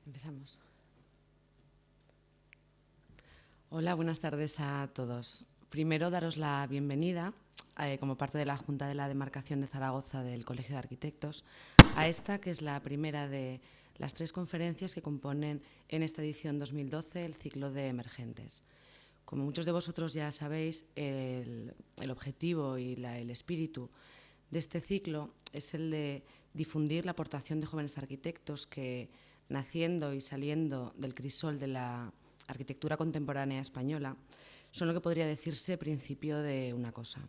Empezamos. Hola, buenas tardes a todos. Primero, daros la bienvenida, como parte de la Junta de la Demarcación de Zaragoza del Colegio de Arquitectos, a esta que es la primera de las 3 conferencias que componen en esta edición 2012 el ciclo de emergentes. Como muchos de vosotros ya sabéis, el objetivo y el espíritu de este ciclo es el de difundir la aportación de jóvenes arquitectos que, naciendo y saliendo del crisol de la arquitectura contemporánea española, son lo que podría decirse principio de una cosa.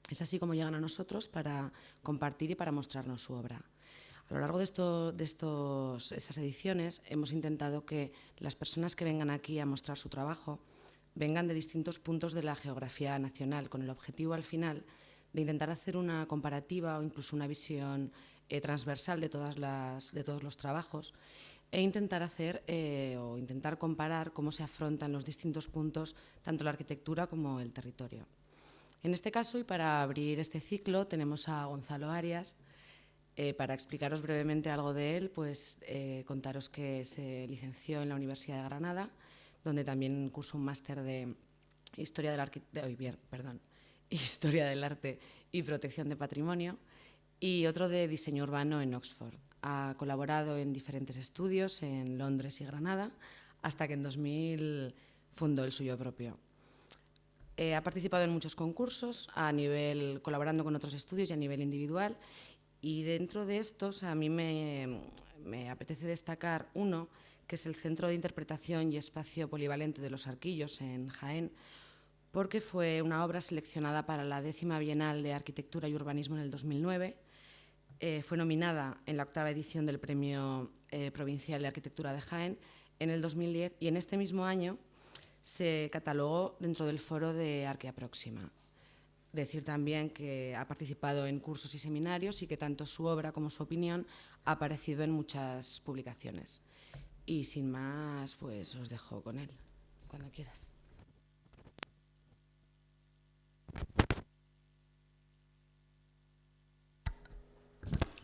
Es así como llegan a nosotros para compartir y para mostrarnos su obra. A lo largo de estas ediciones hemos intentado que las personas que vengan aquí a mostrar su trabajo vengan de distintos puntos de la geografía nacional, con el objetivo al final de intentar hacer una comparativa o incluso una visión transversal de todos los trabajos e intentar comparar cómo se afrontan los distintos puntos, tanto la arquitectura como el territorio. En este caso, y para abrir este ciclo, tenemos a Gonzalo Arias. Para explicaros brevemente algo de él, pues contaros que se licenció en la Universidad de Granada, donde también cursó un máster de Historia del Arte y Protección de Patrimonio, y otro de Diseño Urbano en Oxford. Ha colaborado en diferentes estudios en Londres y Granada, hasta que en 2000 fundó el suyo propio. Ha participado en muchos concursos, colaborando con otros estudios y a nivel individual, y dentro de estos a mí me apetece destacar uno, que es el Centro de Interpretación y Espacio Polivalente de los Arquillos en Jaén, porque fue una obra seleccionada para la 10ª Bienal de Arquitectura y Urbanismo en el 2009, fue nominada en la 8ª edición del Premio Provincial de Arquitectura de Jaén en el 2010, y en este mismo año se catalogó dentro del foro de Arqueaproxima. Decir también que ha participado en cursos y seminarios y que tanto su obra como su opinión ha aparecido en muchas publicaciones. Y sin más, pues os dejo con él, cuando quieras.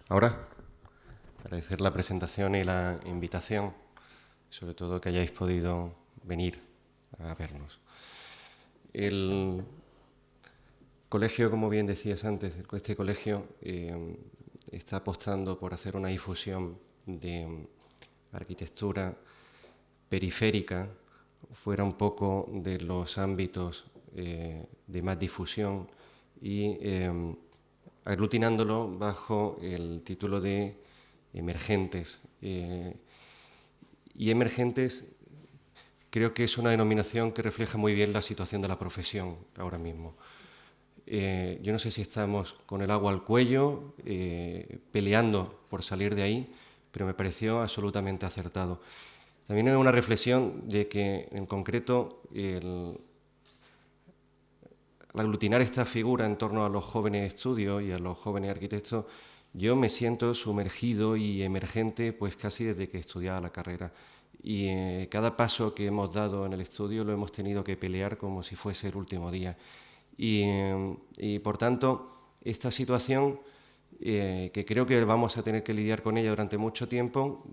Ahora, agradecer la presentación y la invitación, sobre todo que hayáis podido venir a vernos. El colegio, como bien decías antes, este colegio está apostando por hacer una difusión de arquitectura periférica, fuera un poco de los ámbitos de más difusión y aglutinándolo bajo el título de emergentes. Y emergentes creo que es una denominación que refleja muy bien la situación de la profesión ahora mismo. Yo no sé si estamos con el agua al cuello, peleando por salir de ahí, pero me pareció absolutamente acertado. También hay una reflexión de que, en concreto, al aglutinar esta figura en torno a los jóvenes estudios y a los jóvenes arquitectos, yo me siento sumergido y emergente pues casi desde que estudiaba la carrera. Y cada paso que hemos dado en el estudio lo hemos tenido que pelear como si fuese el último día. Y por tanto, esta situación, que creo que vamos a tener que lidiar con ella durante mucho tiempo,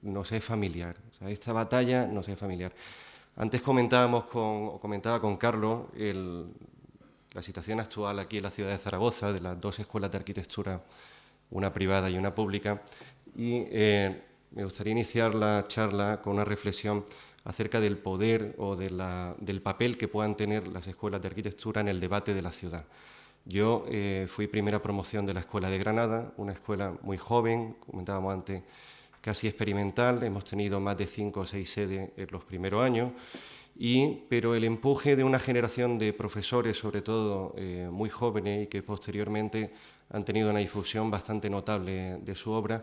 nos es familiar. O sea, esta batalla nos es familiar. Antes comentaba con Carlos la situación actual aquí en la ciudad de Zaragoza, de las 2 escuelas de arquitectura, una privada y una pública, y me gustaría iniciar la charla con una reflexión acerca del poder o del papel que puedan tener las escuelas de arquitectura en el debate de la ciudad. Yo fui primera promoción de la Escuela de Granada, una escuela muy joven, comentábamos antes, casi experimental. Hemos tenido más de 5 o 6 sedes en los primeros años, pero el empuje de una generación de profesores, sobre todo muy jóvenes y que posteriormente han tenido una difusión bastante notable de su obra,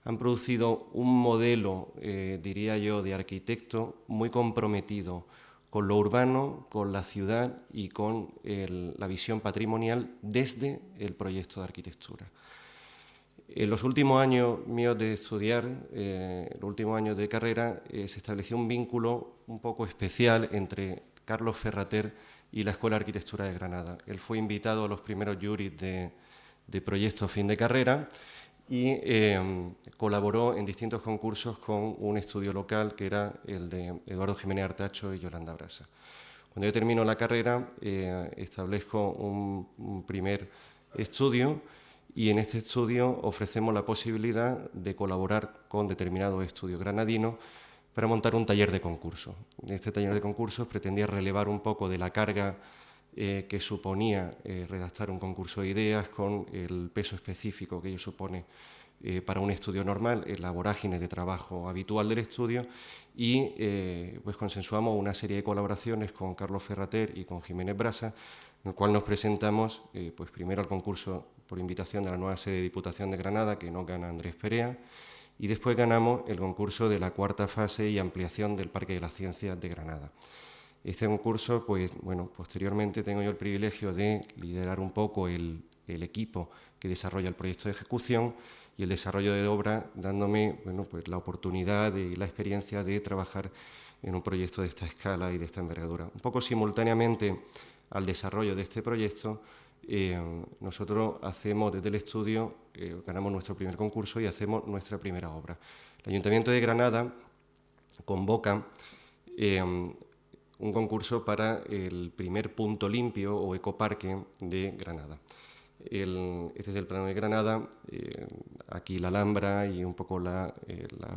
han producido un modelo, diría yo, de arquitecto muy comprometido con lo urbano, con la ciudad y con la visión patrimonial desde el proyecto de arquitectura. En los últimos años míos de estudiar, los últimos años de carrera, se estableció un vínculo un poco especial entre Carlos Ferrater y la Escuela de Arquitectura de Granada. Él fue invitado a los primeros juris de proyecto fin de carrera y colaboró en distintos concursos con un estudio local que era el de Eduardo Jiménez Artacho y Yolanda Brasa. Cuando yo termino la carrera, establezco un primer estudio y en este estudio ofrecemos la posibilidad de colaborar con determinados estudios granadinos para montar un taller de concursos. Este taller de concursos pretendía relevar un poco de la carga que suponía redactar un concurso de ideas con el peso específico que ello supone para un estudio normal, en la vorágine de trabajo habitual del estudio, y pues consensuamos una serie de colaboraciones con Carlos Ferrater y con Jiménez Brasa, en el cual nos presentamos pues primero al concurso por invitación de la nueva sede de Diputación de Granada, que no gana Andrés Perea, y después ganamos el concurso de la cuarta fase y ampliación del Parque de las Ciencias de Granada. Este concurso, pues bueno, posteriormente tengo yo el privilegio de liderar un poco el equipo que desarrolla el proyecto de ejecución y el desarrollo de obra, dándome bueno, pues la oportunidad y la experiencia de trabajar en un proyecto de esta escala y de esta envergadura. Un poco simultáneamente al desarrollo de este proyecto, nosotros hacemos desde el estudio, ganamos nuestro primer concurso y hacemos nuestra primera obra. El Ayuntamiento de Granada convoca un concurso para el primer punto limpio o ecoparque de Granada. Este es el plano de Granada, aquí la Alhambra y un poco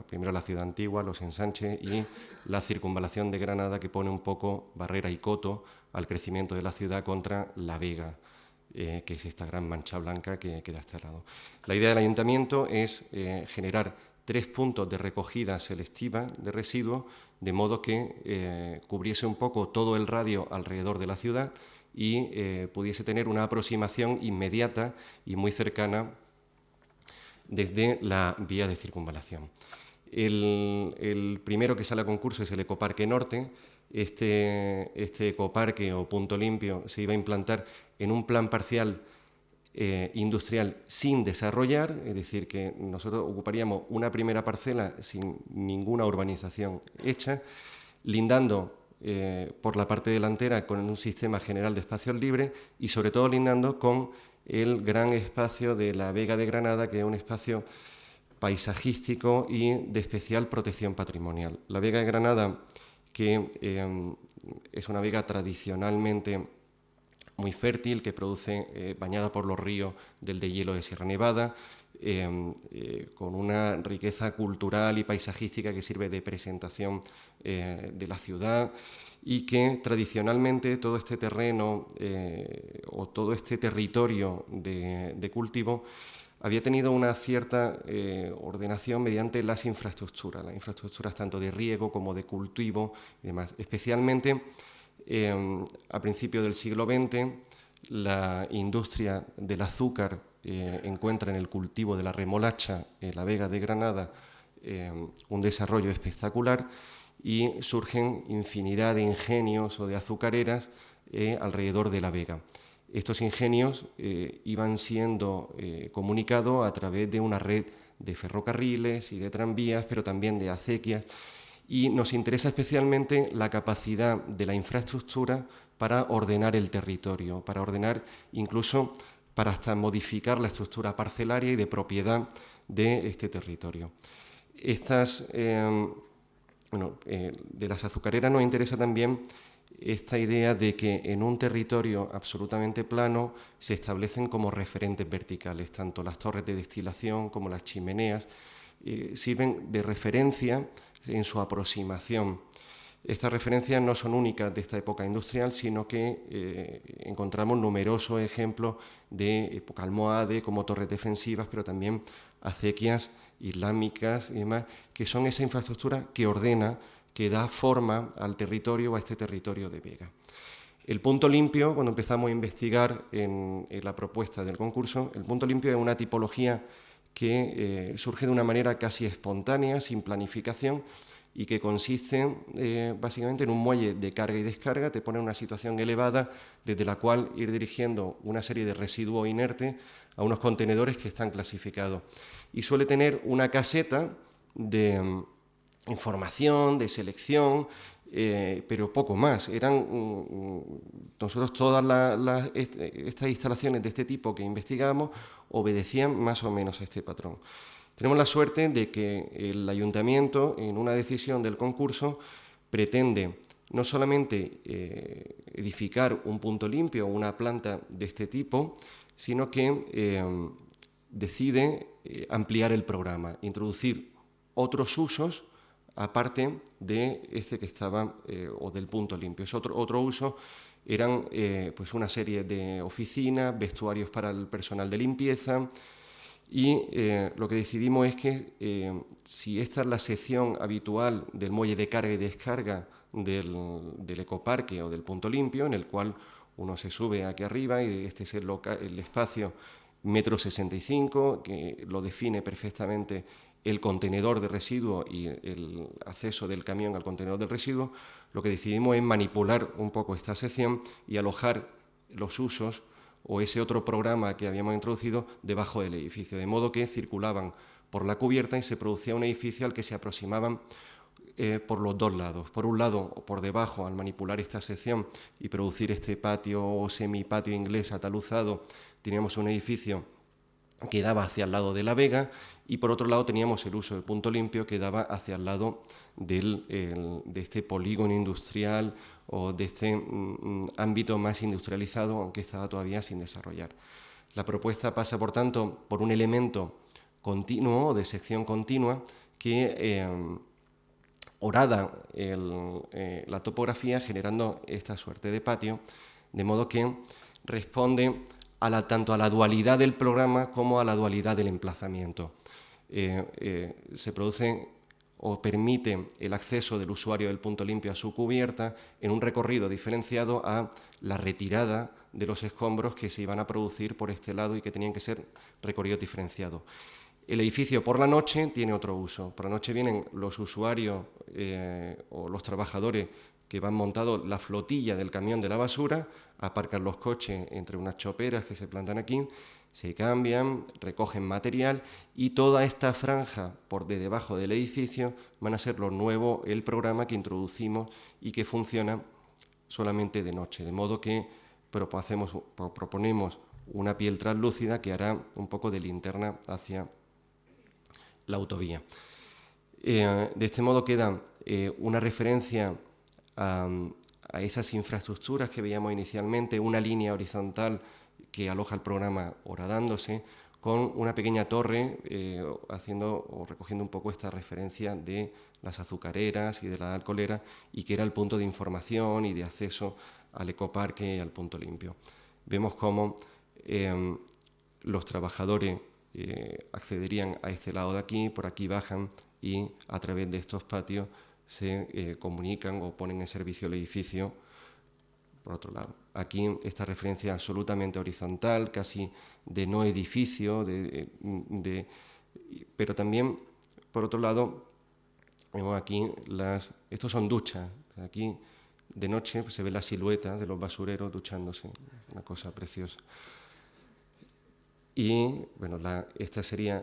primero la ciudad antigua, los ensanches y la circunvalación de Granada, que pone un poco barrera y coto al crecimiento de la ciudad contra la Vega, que es esta gran mancha blanca que queda a este lado. La idea del ayuntamiento es generar 3 puntos de recogida selectiva de residuos, de modo que cubriese un poco todo el radio alrededor de la ciudad y pudiese tener una aproximación inmediata y muy cercana desde la vía de circunvalación. El primero que sale a concurso es el Ecoparque Norte. Este ecoparque o punto limpio se iba a implantar en un plan parcial industrial sin desarrollar, es decir, que nosotros ocuparíamos una primera parcela sin ninguna urbanización hecha, lindando por la parte delantera con un sistema general de espacios libres y sobre todo lindando con el gran espacio de la Vega de Granada, que es un espacio paisajístico y de especial protección patrimonial. La Vega de Granada, que es una vega tradicionalmente muy fértil, que produce, bañada por los ríos del deshielo de Sierra Nevada, con una riqueza cultural y paisajística que sirve de presentación de la ciudad, y que tradicionalmente todo este terreno o todo este territorio de cultivo había tenido una cierta ordenación mediante las infraestructuras tanto de riego como de cultivo y demás. Especialmente a principios del siglo XX, la industria del azúcar encuentra en el cultivo de la remolacha en la Vega de Granada un desarrollo espectacular y surgen infinidad de ingenios o de azucareras alrededor de la Vega. Estos ingenios iban siendo comunicados a través de una red de ferrocarriles y de tranvías, pero también de acequias, y nos interesa especialmente la capacidad de la infraestructura para ordenar el territorio, para ordenar incluso para hasta modificar la estructura parcelaria y de propiedad de este territorio. De las azucareras nos interesa también esta idea de que en un territorio absolutamente plano se establecen como referentes verticales, tanto las torres de destilación como las chimeneas, sirven de referencia en su aproximación. Estas referencias no son únicas de esta época industrial, sino que encontramos numerosos ejemplos de época almohade, como torres defensivas, pero también acequias islámicas y demás, que son esa infraestructura que ordena, que da forma al territorio o a este territorio de Vega. El punto limpio, cuando empezamos a investigar en la propuesta del concurso, el punto limpio es una tipología que surge de una manera casi espontánea, sin planificación, y que consiste básicamente en un muelle de carga y descarga. Te pone en una situación elevada desde la cual ir dirigiendo una serie de residuos inertes a unos contenedores que están clasificados. Y suele tener una caseta de información, de selección, pero poco más. Nosotros todas estas instalaciones de este tipo que investigamos obedecían más o menos a este patrón. Tenemos la suerte de que el ayuntamiento, en una decisión del concurso, pretende no solamente edificar un punto limpio o una planta de este tipo, sino que decide ampliar el programa, introducir otros usos aparte de este que estaba, o del punto limpio. Otro uso eran pues una serie de oficinas, vestuarios para el personal de limpieza, y lo que decidimos es que si esta es la sección habitual del muelle de carga y descarga del ecoparque o del punto limpio, en el cual uno se sube aquí arriba y este es el espacio 1,65 m, que lo define perfectamente el contenedor de residuos y el acceso del camión al contenedor del residuo, lo que decidimos es manipular un poco esta sección y alojar los usos o ese otro programa que habíamos introducido debajo del edificio, de modo que circulaban por la cubierta y se producía un edificio al que se aproximaban por los dos lados. Por un lado, por debajo, al manipular esta sección y producir este patio o semipatio inglés ataluzado, teníamos un edificio que daba hacia el lado de la vega, y por otro lado teníamos el uso del punto limpio que daba hacia el lado de este polígono industrial o de este ámbito más industrializado, aunque estaba todavía sin desarrollar. La propuesta pasa, por tanto, por un elemento continuo o de sección continua que horada la topografía, generando esta suerte de patio, de modo que responde tanto a la dualidad del programa como a la dualidad del emplazamiento. Se produce o permite el acceso del usuario del punto limpio a su cubierta en un recorrido diferenciado a la retirada de los escombros que se iban a producir por este lado y que tenían que ser recorridos diferenciados. El edificio por la noche tiene otro uso. Por la noche vienen los usuarios o los trabajadores que van montados la flotilla del camión de la basura, aparcan los coches entre unas choperas que se plantan aquí, se cambian, recogen material, y toda esta franja por debajo del edificio van a ser lo nuevo, el programa que introducimos y que funciona solamente de noche, de modo que proponemos una piel translúcida que hará un poco de linterna hacia la autovía. De este modo queda una referencia a esas infraestructuras que veíamos inicialmente, una línea horizontal que aloja el programa horadándose, con una pequeña torre haciendo o recogiendo un poco esta referencia de las azucareras y de la alcoholera, y que era el punto de información y de acceso al ecoparque y al punto limpio. Vemos cómo los trabajadores accederían a este lado de aquí, por aquí bajan y a través de estos patios se comunican o ponen en servicio el edificio por otro lado. Aquí esta referencia absolutamente horizontal, casi de no edificio, pero también, por otro lado, vemos aquí estos son duchas. Aquí de noche se ve la silueta de los basureros duchándose, una cosa preciosa. Y bueno, esta sería,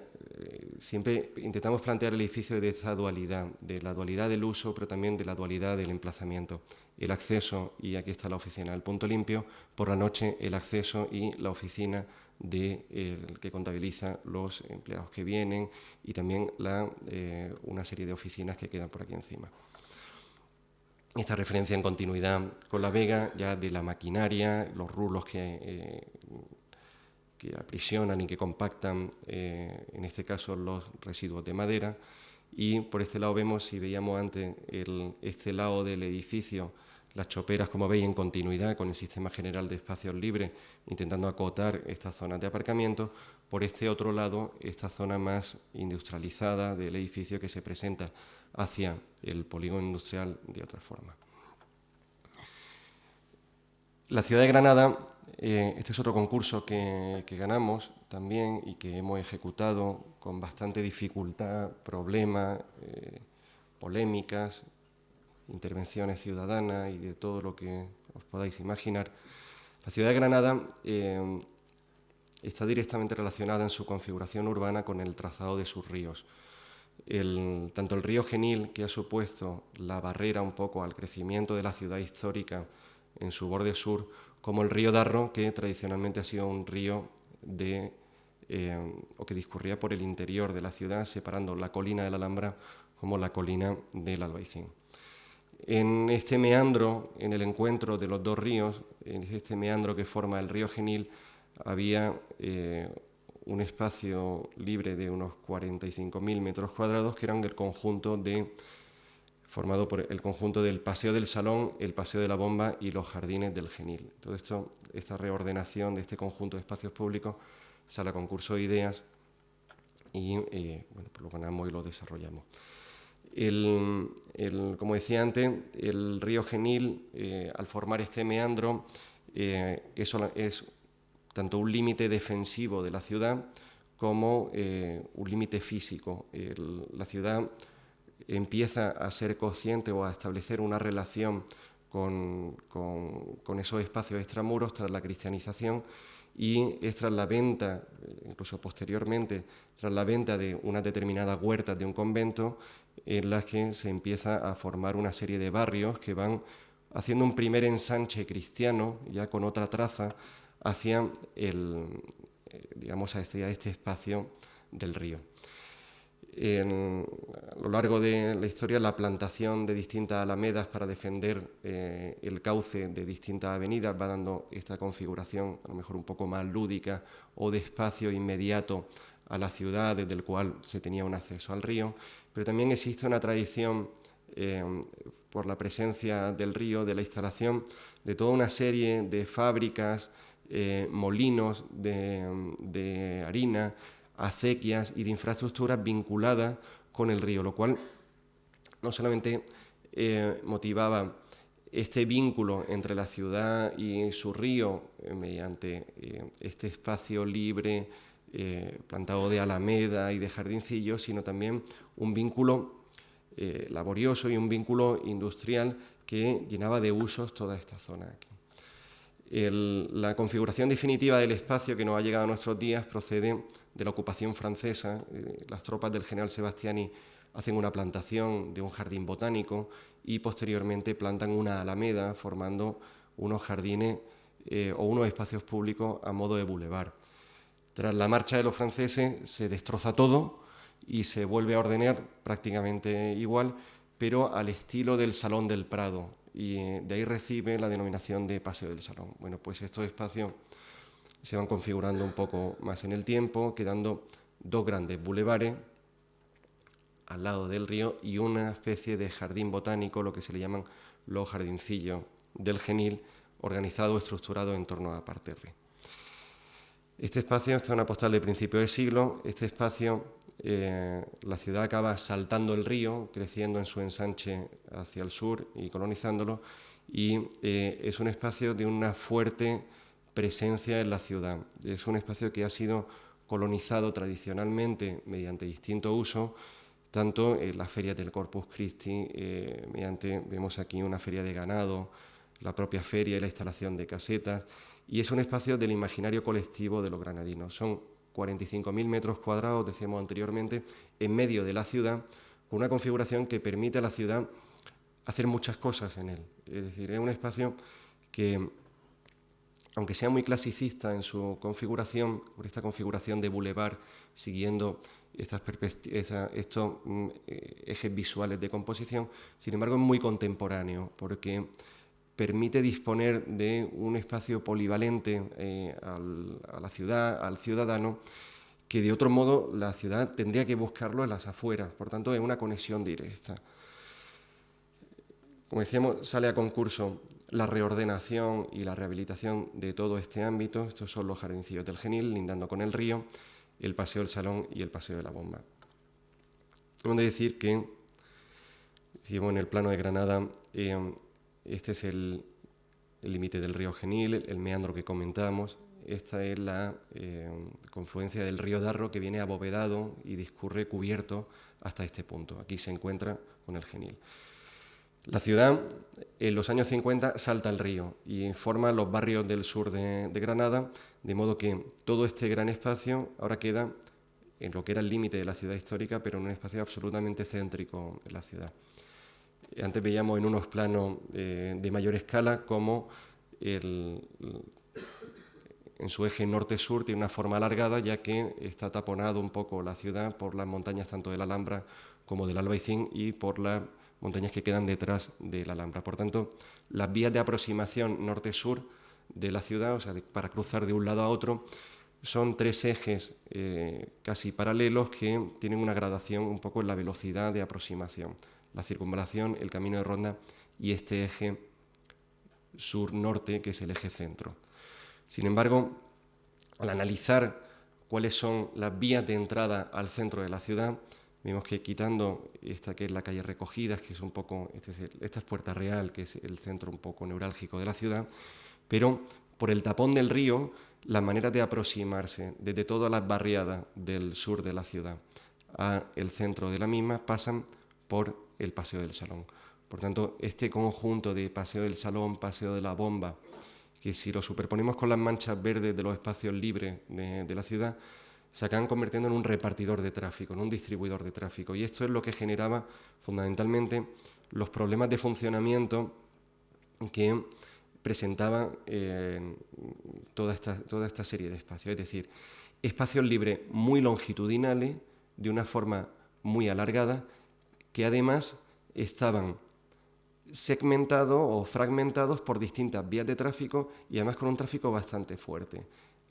siempre intentamos plantear el edificio de esta dualidad, de la dualidad del uso, pero también de la dualidad del emplazamiento. El acceso, y aquí está la oficina del punto limpio, por la noche el acceso y la oficina que contabiliza los empleados que vienen, y también una serie de oficinas que quedan por aquí encima. Esta referencia en continuidad con la vega, ya de la maquinaria, los rulos que aprisionan y que compactan, en este caso, los residuos de madera. Y por este lado vemos, si veíamos antes este lado del edificio, las choperas, como veis, en continuidad con el sistema general de espacios libres, intentando acotar estas zonas de aparcamiento. Por este otro lado, esta zona más industrializada del edificio que se presenta hacia el polígono industrial de otra forma. La ciudad de Granada, este es otro concurso que ganamos también y que hemos ejecutado con bastante dificultad, problemas, polémicas, intervenciones ciudadanas y de todo lo que os podáis imaginar. La ciudad de Granada está directamente relacionada en su configuración urbana con el trazado de sus ríos. tanto el río Genil, que ha supuesto la barrera un poco al crecimiento de la ciudad histórica en su borde sur, como el río Darro, que tradicionalmente ha sido un río o que discurría por el interior de la ciudad, separando la colina de la Alhambra como la colina del Albaicín. En este meandro, en el encuentro de los dos ríos, en este meandro que forma el río Genil, había un espacio libre de unos 45.000 metros cuadrados, que eran formado por el conjunto del Paseo del Salón, el Paseo de la Bomba y los Jardines del Genil. Todo esto, esta reordenación de este conjunto de espacios públicos, sale a concurso de ideas y pues lo ganamos y lo desarrollamos. Como decía antes, el río Genil, al formar este meandro, es tanto un límite defensivo de la ciudad como un límite físico. La ciudad empieza a ser consciente o a establecer una relación con esos espacios extramuros tras la cristianización, y es tras la venta, incluso posteriormente, tras la venta de unas determinadas huertas de un convento, en las que se empieza a formar una serie de barrios que van haciendo un primer ensanche cristiano, ya con otra traza, hacia este espacio del río. A lo largo de la historia, la plantación de distintas alamedas para defender el cauce de distintas avenidas va dando esta configuración, a lo mejor un poco más lúdica, o de espacio inmediato a la ciudad, desde el cual se tenía un acceso al río. Pero también existe una tradición, por la presencia del río, de la instalación de toda una serie de fábricas, molinos de harina, acequias y de infraestructuras vinculadas con el río, lo cual no solamente motivaba este vínculo entre la ciudad y su río mediante este espacio libre plantado de alameda y de jardincillos, sino también un vínculo laborioso y un vínculo industrial que llenaba de usos toda esta zona aquí. La configuración definitiva del espacio que nos ha llegado a nuestros días procede de la ocupación francesa. Las tropas del general Sebastiani hacen una plantación de un jardín botánico y posteriormente plantan una alameda formando unos jardines o unos espacios públicos a modo de bulevar. Tras la marcha de los franceses se destroza todo y se vuelve a ordenar prácticamente igual, pero al estilo del Salón del Prado, y de ahí recibe la denominación de Paseo del Salón. Bueno, pues estos espacios se van configurando un poco más en el tiempo, quedando dos grandes bulevares al lado del río y una especie de jardín botánico, lo que se le llaman los jardincillos del Genil, organizado o estructurado en torno a parterre. Este espacio, esta es una postal de principio del siglo, este espacio, la ciudad acaba saltando el río, creciendo en su ensanche hacia el sur y colonizándolo, y es un espacio de una fuerte presencia en la ciudad. Es un espacio que ha sido colonizado tradicionalmente mediante distintos usos, tanto en las ferias del Corpus Christi, vemos aquí una feria de ganado, la propia feria y la instalación de casetas, y es un espacio del imaginario colectivo de los granadinos. Son 45.000 metros cuadrados, decíamos anteriormente, en medio de la ciudad, con una configuración que permite a la ciudad hacer muchas cosas en él. Es decir, es un espacio que, aunque sea muy clasicista en su configuración, por esta configuración de bulevar, siguiendo estos ejes visuales de composición, sin embargo es muy contemporáneo, porque permite disponer de un espacio polivalente a la ciudad, al ciudadano, que de otro modo la ciudad tendría que buscarlo en las afueras. Por tanto, es una conexión directa. Como decíamos, sale a concurso la reordenación y la rehabilitación de todo este ámbito. Estos son los jardincillos del Genil, lindando con el río, el Paseo del Salón y el Paseo de la Bomba. Hemos de decir que, si vemos en el plano de Granada, este es el límite del río Genil, el meandro que comentábamos. Esta es la confluencia del río Darro, que viene abovedado y discurre cubierto hasta este punto. Aquí se encuentra con el Genil. La ciudad, en los años 50, salta al río y forma los barrios del sur de Granada, de modo que todo este gran espacio ahora queda en lo que era el límite de la ciudad histórica, pero en un espacio absolutamente céntrico en la ciudad. Antes veíamos en unos planos de mayor escala cómo en su eje norte-sur tiene una forma alargada, ya que está taponado un poco la ciudad por las montañas tanto de la Alhambra como del Albaicín y por las montañas que quedan detrás de la Alhambra. Por tanto, las vías de aproximación norte-sur de la ciudad, o sea, para cruzar de un lado a otro, son tres ejes casi paralelos que tienen una gradación un poco en la velocidad de aproximación. La circunvalación, el camino de ronda y este eje sur-norte, que es el eje centro. Sin embargo, al analizar cuáles son las vías de entrada al centro de la ciudad, vemos que quitando esta que es la calle Recogidas, que es un poco, esta es Puerta Real, que es el centro un poco neurálgico de la ciudad, pero por el tapón del río, las maneras de aproximarse desde todas las barriadas del sur de la ciudad al centro de la misma pasan por el Paseo del Salón. Por tanto, este conjunto de Paseo del Salón, Paseo de la Bomba, que si lo superponemos con las manchas verdes de los espacios libres de la ciudad, se acaban convirtiendo en un repartidor de tráfico, en un distribuidor de tráfico. Y esto es lo que generaba fundamentalmente los problemas de funcionamiento que presentaba toda esta serie de espacios. Es decir, espacios libres muy longitudinales, de una forma muy alargada, que además estaban segmentados o fragmentados por distintas vías de tráfico y además con un tráfico bastante fuerte.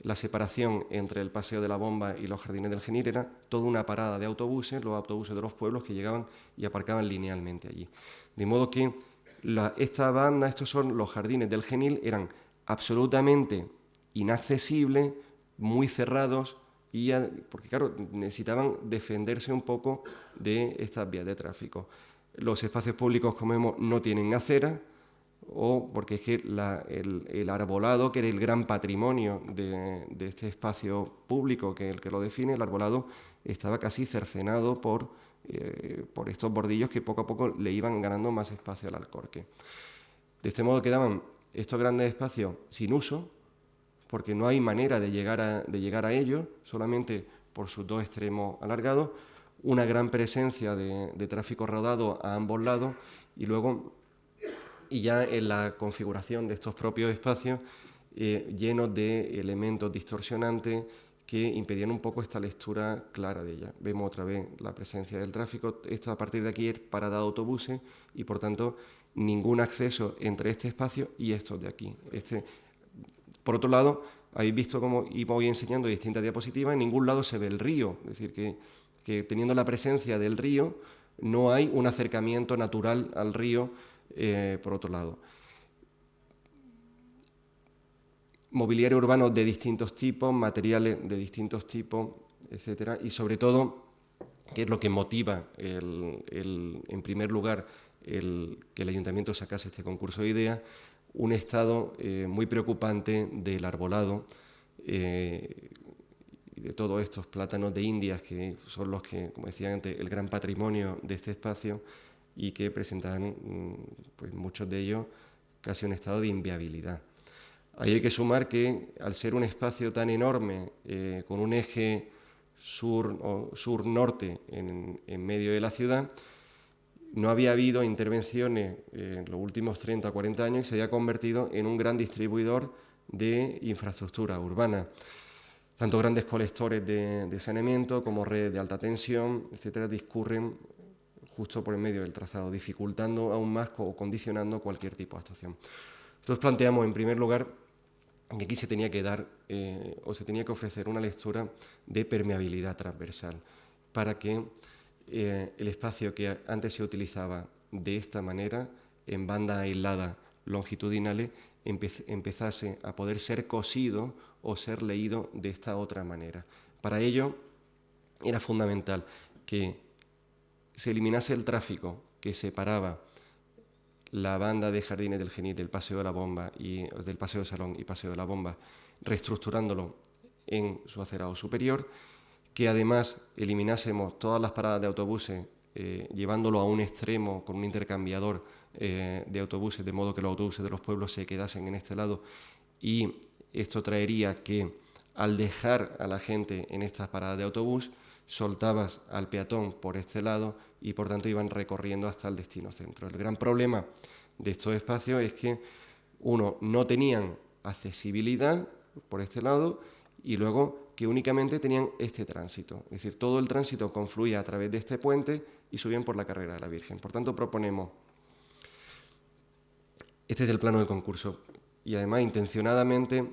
La separación entre el Paseo de la Bomba y los Jardines del Genil era toda una parada de autobuses, los autobuses de los pueblos que llegaban y aparcaban linealmente allí. De modo que esta banda, estos son los Jardines del Genil, eran absolutamente inaccesibles, muy cerrados, porque claro, necesitaban defenderse un poco de estas vías de tráfico. Los espacios públicos, como vemos, no tienen acera, o porque es que el arbolado, que era el gran patrimonio de este espacio público, que es el que lo define, el arbolado estaba casi cercenado por estos bordillos que poco a poco le iban ganando más espacio al Alcorque. De este modo quedaban estos grandes espacios sin uso, porque no hay manera de llegar a ellos, solamente por sus dos extremos alargados, una gran presencia de tráfico rodado a ambos lados y ya en la configuración de estos propios espacios llenos de elementos distorsionantes que impedían un poco esta lectura clara de ella. Vemos otra vez la presencia del tráfico. Esto a partir de aquí es parada de autobuses y por tanto ningún acceso entre este espacio y estos de aquí. Por otro lado, habéis visto cómo voy enseñando distintas diapositivas, en ningún lado se ve el río, es decir, que teniendo la presencia del río no hay un acercamiento natural al río por otro lado. Mobiliario urbano de distintos tipos, materiales de distintos tipos, etcétera, y sobre todo, que es lo que motiva en primer lugar que el ayuntamiento sacase este concurso de ideas, un estado muy preocupante del arbolado y de todos estos plátanos de Indias, que son los que, como decía antes, el gran patrimonio de este espacio y que presentan, pues, muchos de ellos casi un estado de inviabilidad. Ahí hay que sumar que, al ser un espacio tan enorme, con un eje sur-norte en medio de la ciudad, no había habido intervenciones en los últimos 30 o 40 años y se había convertido en un gran distribuidor de infraestructura urbana. Tanto grandes colectores de saneamiento como redes de alta tensión, etcétera, discurren justo por el medio del trazado, dificultando aún más o condicionando cualquier tipo de actuación. Entonces planteamos, en primer lugar, que aquí se tenía que dar se tenía que ofrecer una lectura de permeabilidad transversal para que el espacio que antes se utilizaba de esta manera, en bandas aisladas longitudinales, empezase a poder ser cosido o ser leído de esta otra manera. Para ello era fundamental que se eliminase el tráfico que separaba la banda de Jardines del Genil del Paseo de la Bomba y del Paseo del Salón y Paseo de la Bomba, reestructurándolo en su acerado superior, que además eliminásemos todas las paradas de autobuses, llevándolo a un extremo con un intercambiador de autobuses, de modo que los autobuses de los pueblos se quedasen en este lado, y esto traería que, al dejar a la gente en estas paradas de autobús, soltabas al peatón por este lado y por tanto iban recorriendo hasta el destino centro. El gran problema de estos espacios es que, uno, no tenían accesibilidad por este lado y luego que únicamente tenían este tránsito. Es decir, todo el tránsito confluía a través de este puente y subían por la Carrera de la Virgen. Por tanto, proponemos, este es el plano del concurso, y además intencionadamente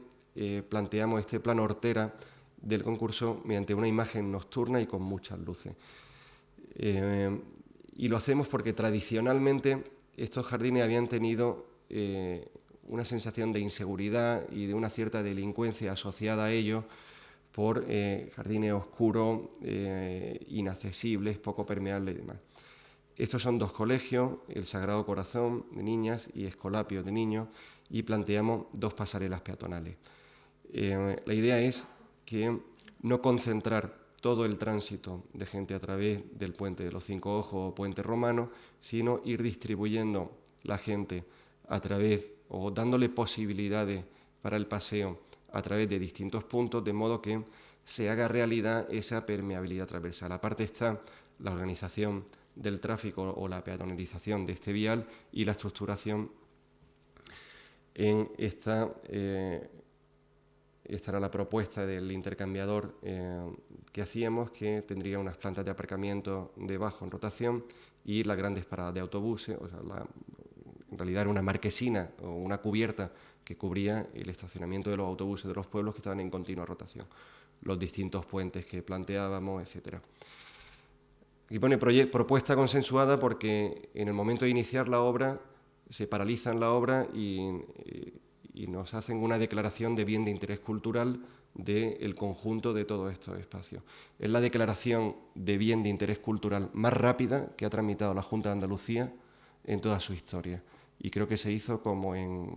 planteamos este plano hortera del concurso mediante una imagen nocturna y con muchas luces. Y lo hacemos porque tradicionalmente estos jardines habían tenido una sensación de inseguridad y de una cierta delincuencia asociada a ellos por jardines oscuros, inaccesibles, poco permeables y demás. Estos son dos colegios, el Sagrado Corazón de niñas y Escolapio de niños, y planteamos dos pasarelas peatonales. La idea es que no concentrar todo el tránsito de gente a través del puente de los Cinco Ojos o puente romano, sino ir distribuyendo la gente a través o dándole posibilidades para el paseo a través de distintos puntos, de modo que se haga realidad esa permeabilidad transversal. Aparte está la organización del tráfico o la peatonalización de este vial y la estructuración en esta era la propuesta del intercambiador que hacíamos, que tendría unas plantas de aparcamiento debajo en rotación y las grandes paradas de autobuses. O sea, en realidad era una marquesina o una cubierta que cubría el estacionamiento de los autobuses de los pueblos que estaban en continua rotación, los distintos puentes que planteábamos, etcétera. Aquí pone propuesta consensuada porque en el momento de iniciar la obra se paralizan la obra y nos hacen una declaración de bien de interés cultural del conjunto de todos estos espacios. Es la declaración de bien de interés cultural más rápida que ha tramitado la Junta de Andalucía en toda su historia. Y creo que se hizo como en,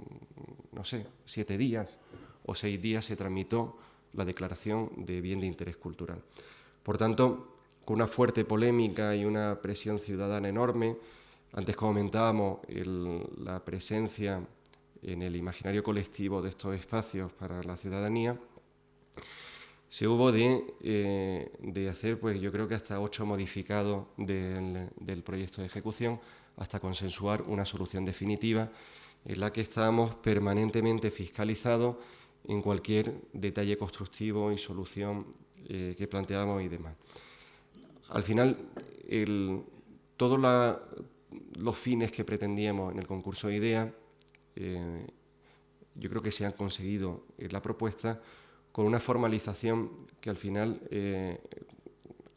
no sé, 7 días o 6 días se tramitó la declaración de bien de interés cultural. Por tanto, con una fuerte polémica y una presión ciudadana enorme, antes comentábamos la presencia en el imaginario colectivo de estos espacios para la ciudadanía, se hubo de hacer, pues yo creo que hasta 8 modificados del proyecto de ejecución, hasta consensuar una solución definitiva en la que estábamos permanentemente fiscalizados en cualquier detalle constructivo y solución que planteábamos y demás. Al final, todos los fines que pretendíamos en el concurso de ideas, yo creo que se han conseguido en la propuesta con una formalización que al final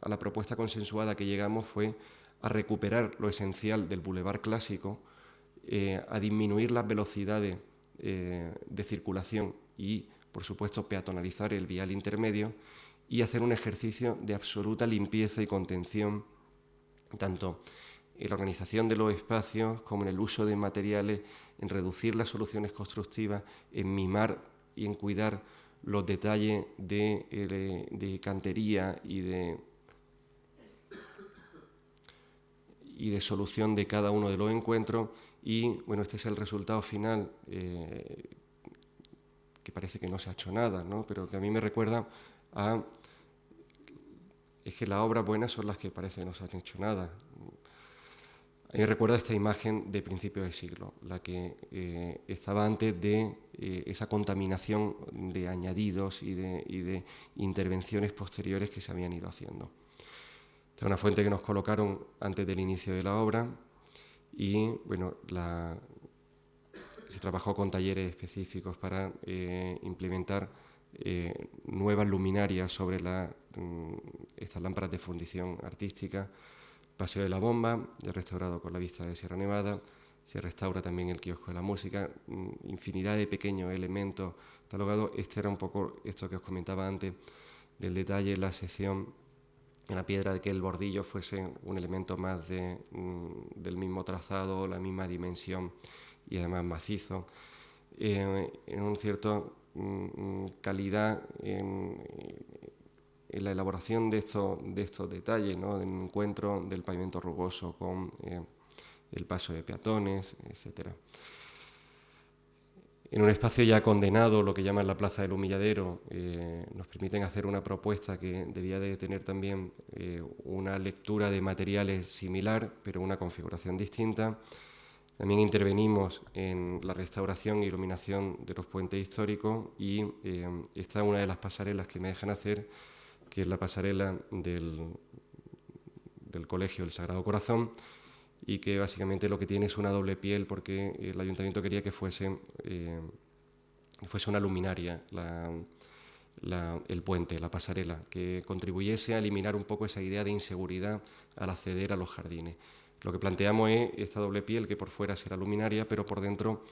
a la propuesta consensuada que llegamos fue a recuperar lo esencial del bulevar clásico, a disminuir las velocidades de circulación y, por supuesto, peatonalizar el vial intermedio y hacer un ejercicio de absoluta limpieza y contención, tanto en la organización de los espacios como en el uso de materiales, en reducir las soluciones constructivas, en mimar y en cuidar los detalles de cantería y de solución de cada uno de los encuentros. Y bueno, este es el resultado final, que parece que no se ha hecho nada, ¿no? Pero que a mí me recuerda es que las obras buenas son las que parece que no se han hecho nada. A mí me recuerda esta imagen de principios de siglo, la que estaba antes de esa contaminación de añadidos y de intervenciones posteriores que se habían ido haciendo. Esta es una fuente que nos colocaron antes del inicio de la obra y bueno, se trabajó con talleres específicos para implementar nuevas luminarias sobre estas lámparas de fundición artística. Paseo de la Bomba, ya restaurado con la vista de Sierra Nevada, se restaura también el kiosco de la música, infinidad de pequeños elementos catalogados. Este era un poco esto que os comentaba antes, del detalle, la sección en la piedra, de que el bordillo fuese un elemento más del mismo trazado, la misma dimensión y además macizo, en un cierto calidad en la elaboración de estos detalles, ¿no? En el encuentro del pavimento rugoso con el paso de peatones, etc. En un espacio ya condenado, lo que llaman la Plaza del Humilladero, nos permiten hacer una propuesta que debía de tener también una lectura de materiales similar, pero una configuración distinta. También intervenimos en la restauración e iluminación de los puentes históricos y esta es una de las pasarelas que me dejan hacer, que es la pasarela del Colegio del Sagrado Corazón, y que básicamente lo que tiene es una doble piel, porque el ayuntamiento quería que fuese una luminaria el puente, la pasarela, que contribuyese a eliminar un poco esa idea de inseguridad al acceder a los jardines. Lo que planteamos es esta doble piel, que por fuera será luminaria, pero por dentro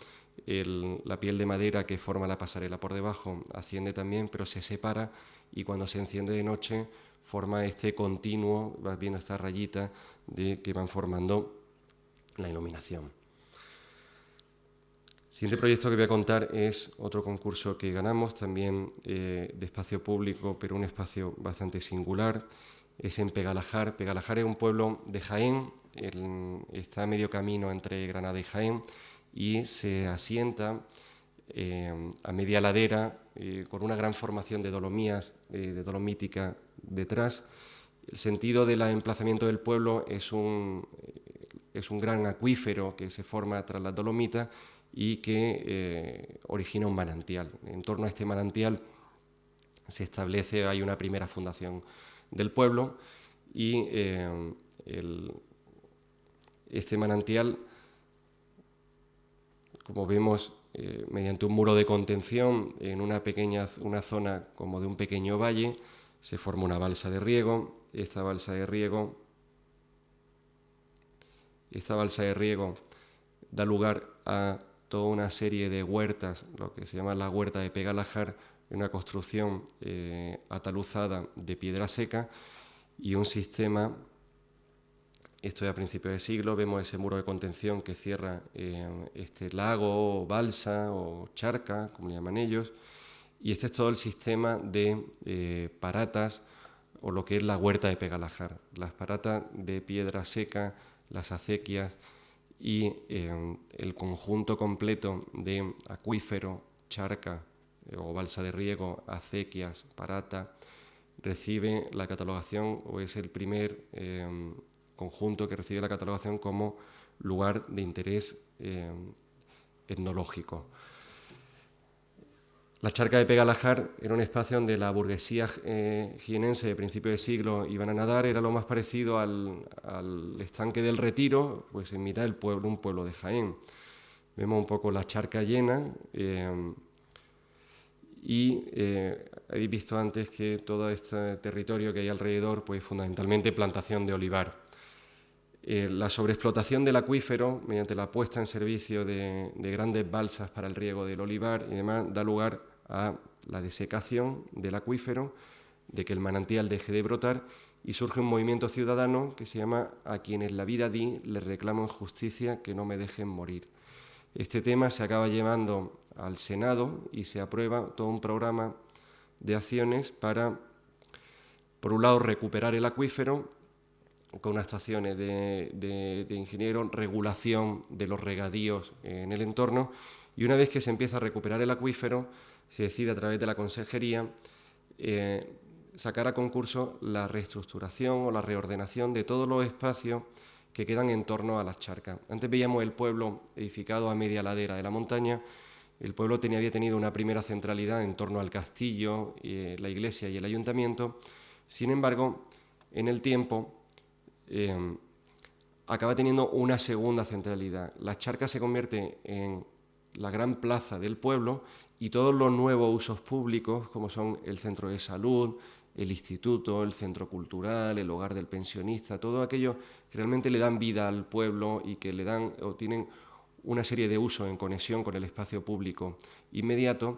la piel de madera que forma la pasarela por debajo asciende también, pero se separa, y cuando se enciende de noche forma este continuo, vas viendo estas rayitas que van formando la iluminación. El siguiente proyecto que voy a contar es otro concurso que ganamos, también de espacio público, pero un espacio bastante singular. Es en Pegalajar. Pegalajar es un pueblo de Jaén, está a medio camino entre Granada y Jaén, y se asienta a media ladera, con una gran formación de dolomítica detrás. El sentido del emplazamiento del pueblo es un gran acuífero que se forma tras las dolomitas y que origina un manantial. En torno a este manantial hay una primera fundación del pueblo, y este manantial, como vemos, mediante un muro de contención en una zona como de un pequeño valle, se forma una balsa de riego. Esta balsa de riego da lugar a toda una serie de huertas, lo que se llama la huerta de Pegalajar, una construcción ataluzada de piedra seca y un sistema. Esto es a principios de siglo, vemos ese muro de contención que cierra este lago o balsa o charca, como le llaman ellos, y este es todo el sistema de paratas, o lo que es la huerta de Pegalajar. Las paratas de piedra seca, las acequias y el conjunto completo de acuífero, charca o balsa de riego, acequias, parata, recibe la catalogación, o es el primer conjunto que recibe la catalogación como lugar de interés etnológico. La charca de Pegalajar era un espacio donde la burguesía jienense de principio de siglo iban a nadar. Era lo más parecido al estanque del Retiro, pues en mitad del pueblo, un pueblo de Jaén. Vemos un poco la charca llena y habéis visto antes que todo este territorio que hay alrededor, pues fundamentalmente plantación de olivar. La sobreexplotación del acuífero, mediante la puesta en servicio de grandes balsas para el riego del olivar y demás, da lugar a la desecación del acuífero, de que el manantial deje de brotar, y surge un movimiento ciudadano que se llama A quienes la vida di, les reclamo en justicia que no me dejen morir. Este tema se acaba llevando al Senado y se aprueba todo un programa de acciones para, por un lado, recuperar el acuífero con unas actuaciones de ingeniero, regulación de los regadíos en el entorno, y una vez que se empieza a recuperar el acuífero, se decide a través de la consejería sacar a concurso la reestructuración o la reordenación de todos los espacios que quedan en torno a las charcas. Antes veíamos el pueblo edificado a media ladera de la montaña. El pueblo había tenido una primera centralidad en torno al castillo, la iglesia y el ayuntamiento. Sin embargo, en el tiempo acaba teniendo una segunda centralidad. La charca se convierte en la gran plaza del pueblo, y todos los nuevos usos públicos, como son el centro de salud, el instituto, el centro cultural, el hogar del pensionista, todo aquello que realmente le dan vida al pueblo y que le dan o tienen una serie de usos en conexión con el espacio público inmediato,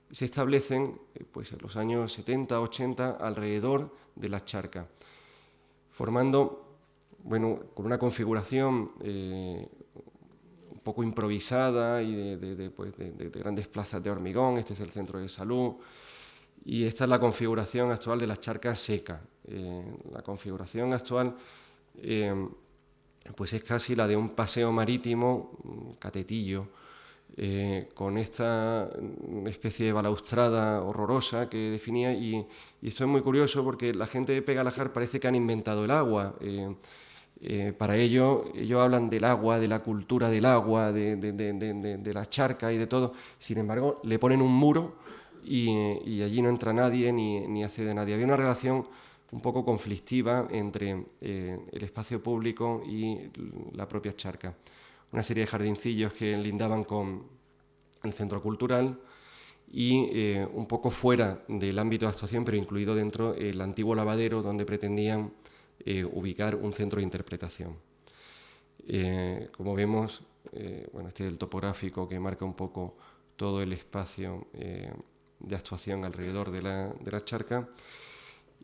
se establecen pues, en los años 70, 80 alrededor de las charcas, formando, con una configuración un poco improvisada y de grandes plazas de hormigón. Este es el centro de salud y esta es la configuración actual de las charcas secas. La configuración actual pues es casi la de un paseo marítimo, catetillo, con esta especie de balaustrada horrorosa que definía, y esto es muy curioso porque la gente de Pegalajar parece que han inventado el agua. Para ellos hablan del agua, de la cultura del agua, de la charca y de todo. Sin embargo, le ponen un muro y allí no entra nadie ni accede nadie. Había una relación un poco conflictiva entre el espacio público y la propia charca. Una serie de jardincillos que lindaban con el centro cultural y un poco fuera del ámbito de actuación, pero incluido dentro el antiguo lavadero donde pretendían ubicar un centro de interpretación. Como vemos, bueno, este es el topográfico que marca un poco todo el espacio de actuación alrededor de la charca.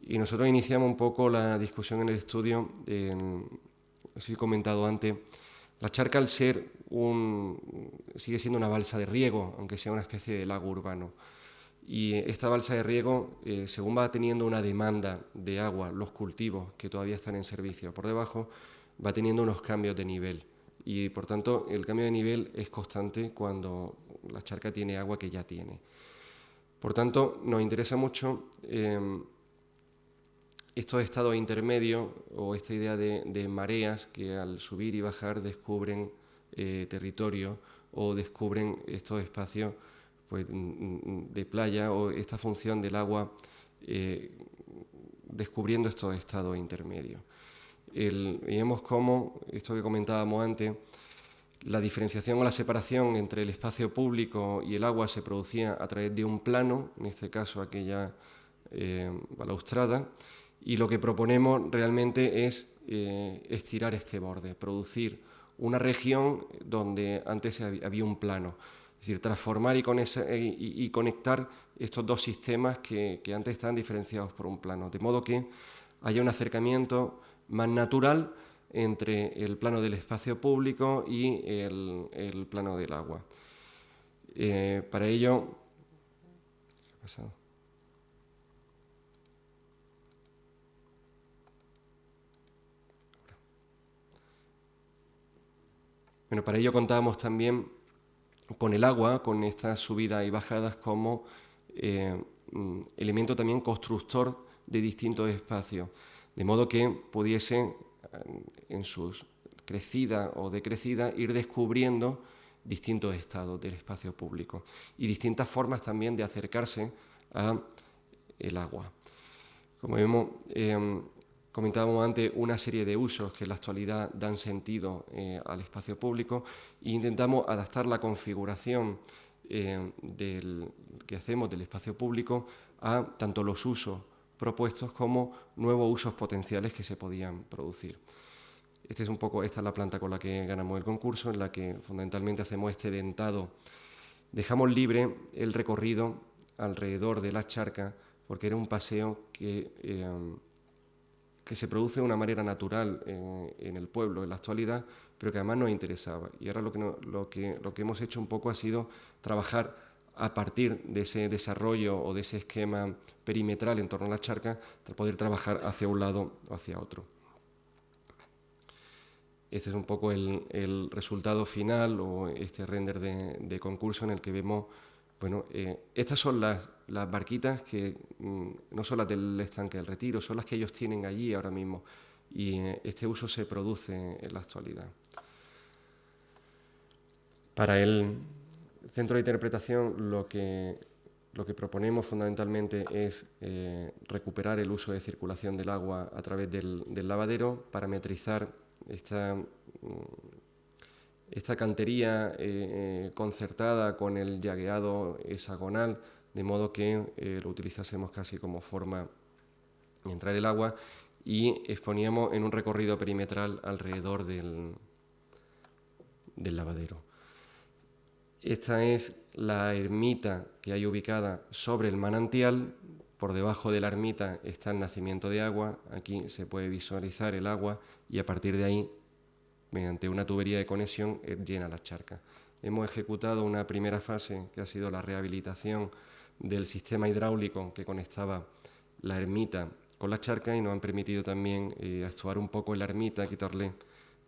Y nosotros iniciamos un poco la discusión en el estudio, os he comentado antes, la charca al ser sigue siendo una balsa de riego, aunque sea una especie de lago urbano. Y esta balsa de riego, según va teniendo una demanda de agua, los cultivos que todavía están en servicio por debajo, va teniendo unos cambios de nivel. Y por tanto, el cambio de nivel es constante cuando la charca tiene agua que ya tiene. Por tanto, nos interesa mucho estos estados intermedios o esta idea de mareas que al subir y bajar descubren territorio o descubren estos espacios pues, de playa o esta función del agua descubriendo estos estados intermedios. Veíamos cómo, esto que comentábamos antes, la diferenciación o la separación entre el espacio público y el agua se producía a través de un plano, en este caso aquella balaustrada, y lo que proponemos realmente es estirar este borde, producir una región donde antes había un plano. Es decir, transformar y conectar estos dos sistemas que antes estaban diferenciados por un plano, de modo que haya un acercamiento más natural entre el plano del espacio público y el plano del agua. Para ello... ¿Qué ha pasado? Bueno, para ello contábamos también con el agua, con estas subidas y bajadas como elemento también constructor de distintos espacios, de modo que pudiese en sus crecidas o decrecidas ir descubriendo distintos estados del espacio público y distintas formas también de acercarse al agua. Como vemos, comentábamos antes una serie de usos que en la actualidad dan sentido al espacio público e intentamos adaptar la configuración que hacemos del espacio público a tanto los usos propuestos como nuevos usos potenciales que se podían producir. Esta es la planta con la que ganamos el concurso, en la que fundamentalmente hacemos este dentado. Dejamos libre el recorrido alrededor de la charca porque era un paseo que se produce de una manera natural en el pueblo en la actualidad, pero que además nos interesaba. Y ahora lo que hemos hecho un poco ha sido trabajar a partir de ese desarrollo o de ese esquema perimetral en torno a la charca, para poder trabajar hacia un lado o hacia otro. Este es un poco el resultado final o este render de concurso en el que vemos, bueno, estas son las barquitas que no son las del estanque del Retiro, son las que ellos tienen allí ahora mismo y este uso se produce en la actualidad. Para el centro de interpretación lo que proponemos fundamentalmente es recuperar el uso de circulación del agua a través del lavadero, parametrizar esta cantería concertada con el llagueado hexagonal, de modo que lo utilizásemos casi como forma de entrar el agua y exponíamos en un recorrido perimetral alrededor del lavadero. Esta es la ermita que hay ubicada sobre el manantial. Por debajo de la ermita está el nacimiento de agua. Aquí se puede visualizar el agua y a partir de ahí, mediante una tubería de conexión, llena la charca. Hemos ejecutado una primera fase que ha sido la rehabilitación del sistema hidráulico que conectaba la ermita con la charca y nos han permitido también actuar un poco en la ermita, quitarle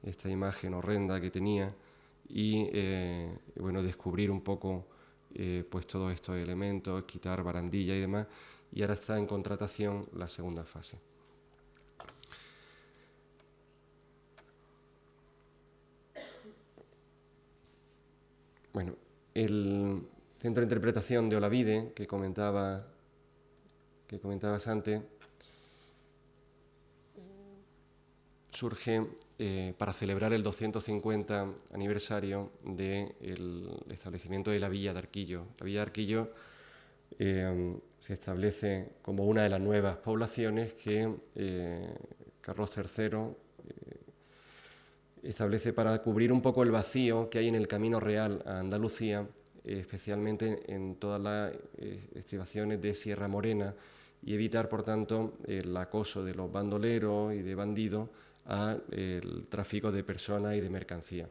esta imagen horrenda que tenía y bueno, descubrir un poco pues todos estos elementos, quitar barandilla y demás, y ahora está en contratación la segunda fase. Bueno, el centro de interpretación de Olavide, que comentabas antes, surge para celebrar el 250 aniversario del establecimiento de la Villa de Arquillo. La Villa de Arquillo se establece como una de las nuevas poblaciones que Carlos III establece para cubrir un poco el vacío que hay en el camino real a Andalucía, especialmente en todas las estribaciones de Sierra Morena, y evitar, por tanto, el acoso de los bandoleros y de bandidos al tráfico de personas y de mercancías.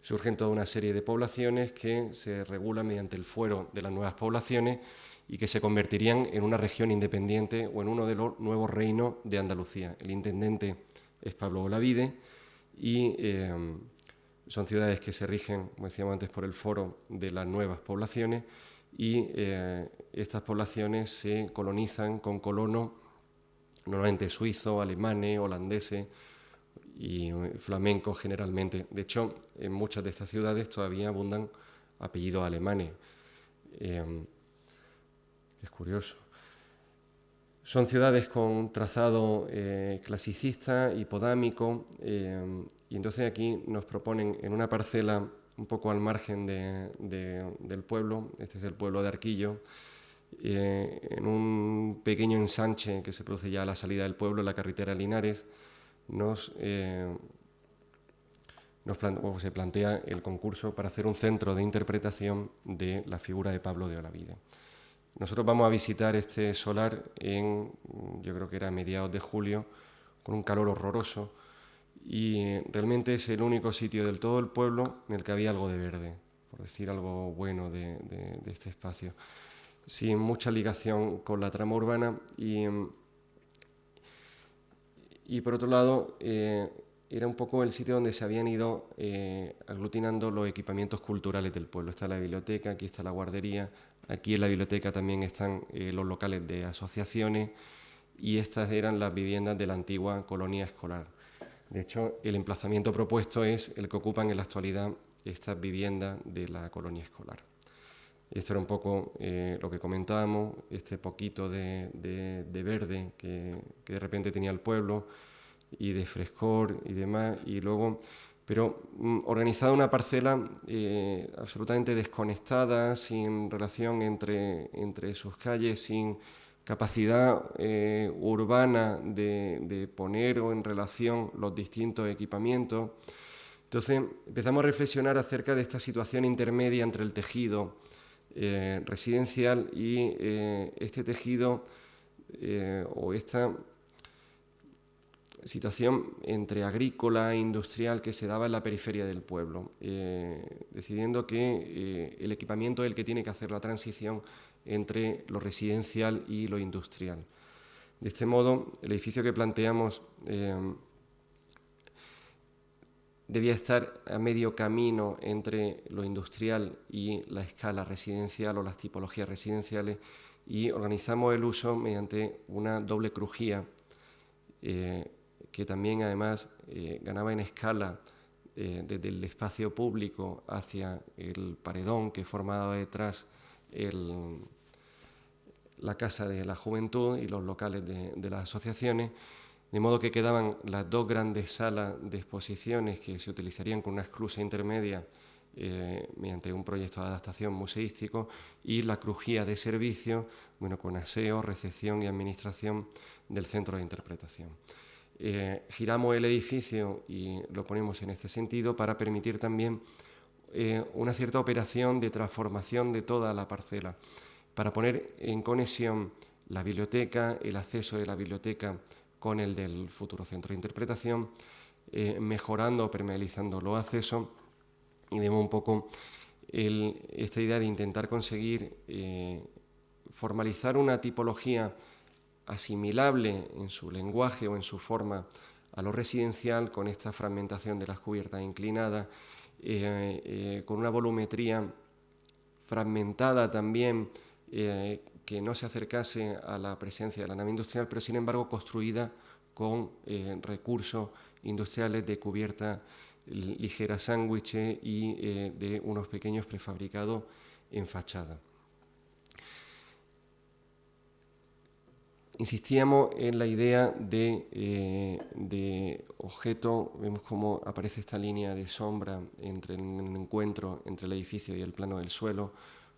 Surgen toda una serie de poblaciones que se regulan mediante el fuero de las nuevas poblaciones y que se convertirían en una región independiente o en uno de los nuevos reinos de Andalucía. El intendente es Pablo Olavide y son ciudades que se rigen, como decíamos antes, por el foro de las nuevas poblaciones, y estas poblaciones se colonizan con colonos normalmente suizos, alemanes, holandeses y flamencos generalmente. De hecho, en muchas de estas ciudades todavía abundan apellidos alemanes. Es curioso. Son ciudades con trazado clasicista y podámico, y entonces aquí nos proponen en una parcela un poco al margen del pueblo, este es el pueblo de Arquillo, en un pequeño ensanche que se produce ya a la salida del pueblo, la carretera Linares, se plantea el concurso para hacer un centro de interpretación de la figura de Pablo de Olavide. Nosotros vamos a visitar este solar yo creo que era a mediados de julio, con un calor horroroso, y realmente es el único sitio del todo el pueblo en el que había algo de verde, por decir algo bueno de este espacio, sin mucha ligación con la trama urbana, y por otro lado era un poco el sitio donde se habían ido aglutinando los equipamientos culturales del pueblo. Está la biblioteca, aquí está la guardería, aquí en la biblioteca también están los locales de asociaciones, y estas eran las viviendas de la antigua colonia escolar. De hecho, el emplazamiento propuesto es el que ocupan en la actualidad estas viviendas de la colonia escolar. Esto era un poco lo que comentábamos, este poquito de verde que de repente tenía el pueblo, y de frescor y demás, y luego, pero organizada una parcela absolutamente desconectada, sin relación entre sus calles, sin capacidad urbana de poner o en relación los distintos equipamientos. Entonces empezamos a reflexionar acerca de esta situación intermedia entre el tejido residencial y este tejido o esta situación entre agrícola e industrial que se daba en la periferia del pueblo, decidiendo que el equipamiento es el que tiene que hacer la transición entre lo residencial y lo industrial. De este modo, el edificio que planteamos debía estar a medio camino entre lo industrial y la escala residencial o las tipologías residenciales, y organizamos el uso mediante una doble crujía que también además ganaba en escala desde el espacio público hacia el paredón que formaba detrás la Casa de la Juventud y los locales de las asociaciones, de modo que quedaban las dos grandes salas de exposiciones que se utilizarían con una esclusa intermedia mediante un proyecto de adaptación museístico, y la crujía de servicio, bueno, con aseo, recepción y administración del centro de interpretación. Giramos el edificio y lo ponemos en este sentido para permitir también una cierta operación de transformación de toda la parcela, para poner en conexión la biblioteca, el acceso de la biblioteca con el del futuro centro de interpretación, mejorando o permeabilizando los accesos, y vemos un poco esta idea de intentar conseguir formalizar una tipología asimilable en su lenguaje o en su forma a lo residencial, con esta fragmentación de las cubiertas inclinadas, con una volumetría fragmentada también, que no se acercase a la presencia de la nave industrial, pero sin embargo construida con recursos industriales de cubierta ligera sándwich y de unos pequeños prefabricados en fachada. Insistíamos en la idea de objeto. Vemos cómo aparece esta línea de sombra entre el encuentro entre el edificio y el plano del suelo,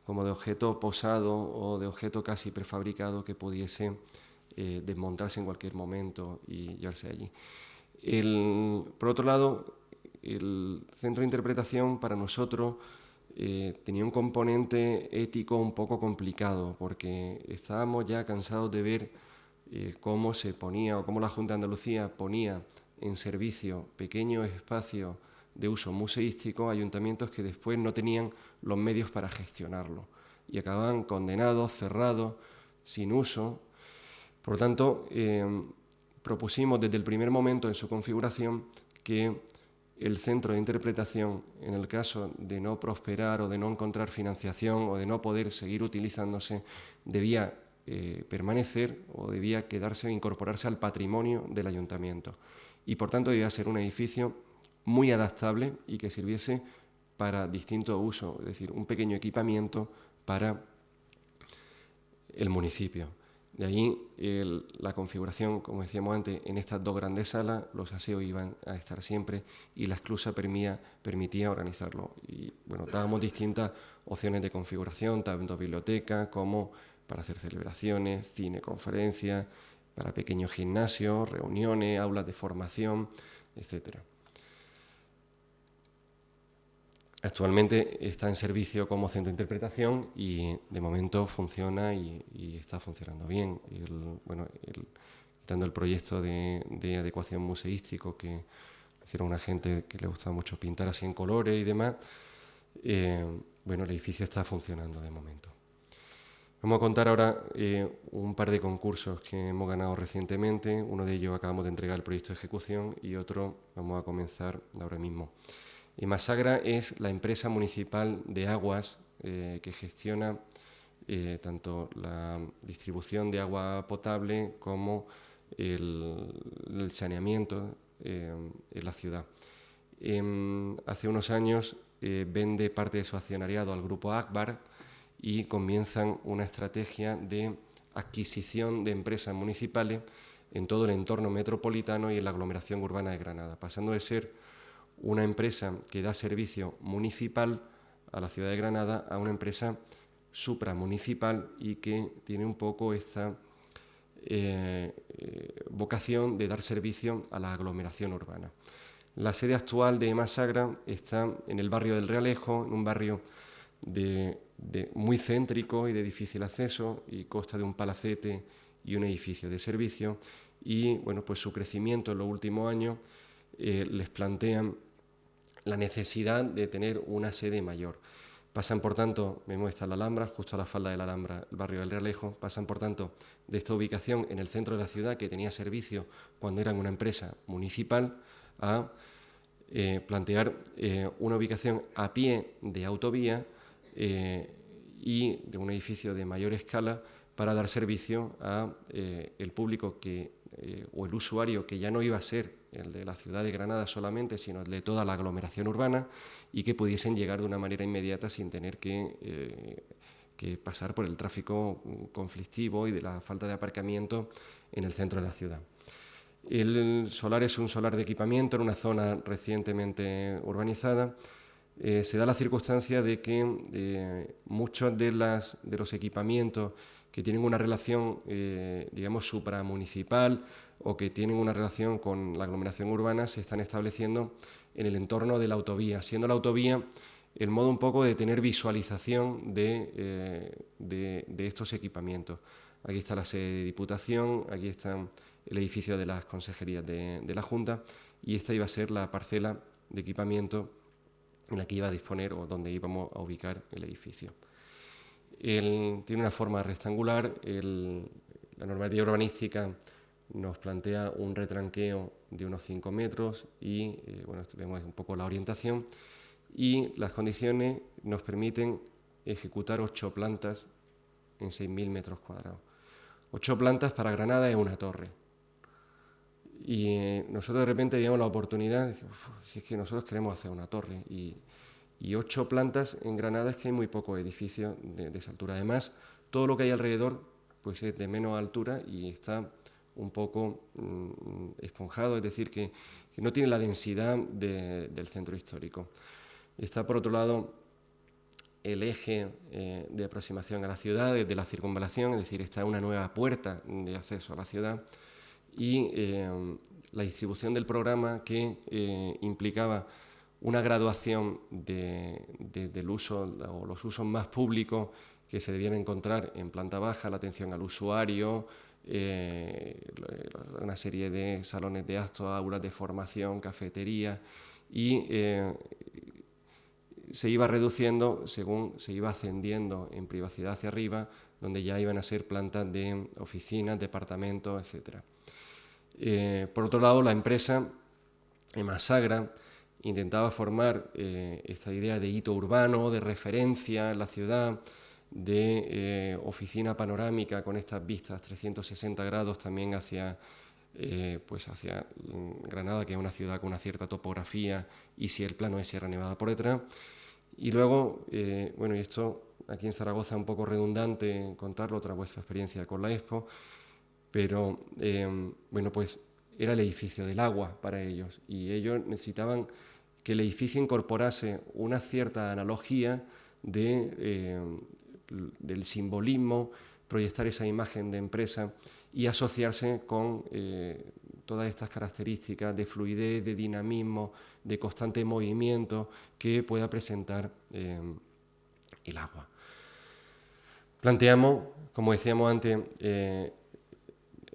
como de objeto posado o de objeto casi prefabricado que pudiese desmontarse en cualquier momento y llevarse allí. Por otro lado, el centro de interpretación para nosotros tenía un componente ético un poco complicado, porque estábamos ya cansados de ver cómo se ponía, o cómo la Junta de Andalucía ponía en servicio pequeños espacios de uso museístico, ayuntamientos que después no tenían los medios para gestionarlo y acababan condenados, cerrados, sin uso. Por lo tanto, propusimos desde el primer momento en su configuración que el centro de interpretación, en el caso de no prosperar o de no encontrar financiación o de no poder seguir utilizándose, debía permanecer o debía quedarse, incorporarse al patrimonio del ayuntamiento. Y por tanto debía ser un edificio muy adaptable y que sirviese para distintos usos, es decir, un pequeño equipamiento para el municipio. De ahí la configuración, como decíamos antes, en estas dos grandes salas, los aseos iban a estar siempre y la esclusa permitía organizarlo. Y bueno, dábamos distintas opciones de configuración, tanto biblioteca como para hacer celebraciones, cine, conferencias, para pequeños gimnasios, reuniones, aulas de formación, etcétera. Actualmente está en servicio como centro de interpretación y de momento funciona y está funcionando bien. Quitando el proyecto de adecuación museístico que hicieron una gente que le gustaba mucho pintar así en colores y demás, el edificio está funcionando de momento. Vamos a contar ahora un par de concursos que hemos ganado recientemente. Uno de ellos acabamos de entregar el proyecto de ejecución y otro vamos a comenzar ahora mismo. Emasagra es la empresa municipal de aguas que gestiona tanto la distribución de agua potable como el saneamiento en la ciudad. Hace unos años vende parte de su accionariado al grupo Akbar y comienzan una estrategia de adquisición de empresas municipales en todo el entorno metropolitano y en la aglomeración urbana de Granada, pasando de ser una empresa que da servicio municipal a la ciudad de Granada a una empresa supramunicipal y que tiene un poco esta vocación de dar servicio a la aglomeración urbana. La sede actual de Emasagra está en el barrio del Realejo, en un barrio muy céntrico y de difícil acceso, y consta de un palacete y un edificio de servicio, y pues su crecimiento en los últimos años les plantean la necesidad de tener una sede mayor. Pasan, por tanto, vemos esta la Alhambra, justo a la falda de la Alhambra, el barrio del Realejo, pasan, por tanto, de esta ubicación en el centro de la ciudad, que tenía servicio cuando eran una empresa municipal, a plantear una ubicación a pie de autovía y de un edificio de mayor escala para dar servicio a el público o el usuario que ya no iba a ser el de la ciudad de Granada solamente, sino el de toda la aglomeración urbana, y que pudiesen llegar de una manera inmediata sin tener que pasar por el tráfico conflictivo y de la falta de aparcamiento en el centro de la ciudad. El solar es un solar de equipamiento en una zona recientemente urbanizada. Se da la circunstancia de que muchos de los equipamientos que tienen una relación, digamos, supramunicipal o que tienen una relación con la aglomeración urbana se están estableciendo en el entorno de la autovía, siendo la autovía el modo un poco de tener visualización de estos equipamientos. Aquí está la sede de Diputación, aquí está el edificio de las consejerías de la Junta, y esta iba a ser la parcela de equipamiento en la que iba a disponer o donde íbamos a ubicar el edificio. Tiene una forma rectangular. La normativa urbanística nos plantea un retranqueo de unos 5 metros y vemos un poco la orientación. y las condiciones nos permiten ejecutar 8 plantas en 6.000 metros cuadrados. 8 plantas para Granada es una torre. Y nosotros de repente veíamos la oportunidad, si es que nosotros queremos hacer una torre, y 8 plantas en Granada es que hay muy pocos edificios de esa altura. Además, todo lo que hay alrededor pues es de menos altura y está un poco esponjado, es decir, que no tiene la densidad del centro histórico. Está, por otro lado, el eje de aproximación a la ciudad, desde la circunvalación, es decir, está una nueva puerta de acceso a la ciudad, y la distribución del programa que implicaba una graduación del uso o los usos más públicos que se debían encontrar en planta baja, la atención al usuario, una serie de salones de actos, aulas de formación, cafetería, y se iba reduciendo según se iba ascendiendo en privacidad hacia arriba, donde ya iban a ser plantas de oficinas, departamentos, etc. Por otro lado, la empresa Emasagra intentaba formar esta idea de hito urbano, de referencia en la ciudad, de oficina panorámica con estas vistas 360 grados también hacia Granada, que es una ciudad con una cierta topografía, y si el plano es Sierra Nevada por detrás. Y luego, y esto aquí en Zaragoza es un poco redundante contarlo tras vuestra experiencia con la Expo, pero pues era el edificio del agua para ellos, y ellos necesitaban que el edificio incorporase una cierta analogía del simbolismo, proyectar esa imagen de empresa y asociarse con todas estas características de fluidez, de dinamismo, de constante movimiento que pueda presentar el agua. Planteamos, como decíamos antes,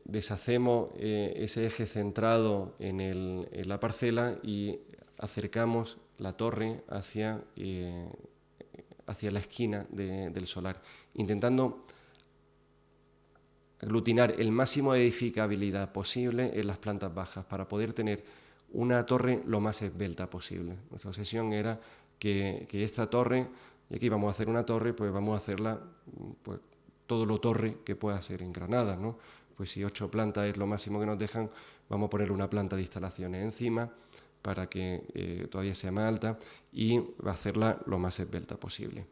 deshacemos ese eje centrado en la parcela y acercamos la torre hacia la esquina del solar, intentando aglutinar el máximo de edificabilidad posible en las plantas bajas para poder tener una torre lo más esbelta posible. Nuestra obsesión era que esta torre, y aquí vamos a hacer una torre, pues vamos a hacerla pues, todo lo torre que pueda ser en Granada, ¿no? Pues si 8 plantas es lo máximo que nos dejan, vamos a poner una planta de instalaciones encima para que todavía sea más alta y va a hacerla lo más esbelta posible.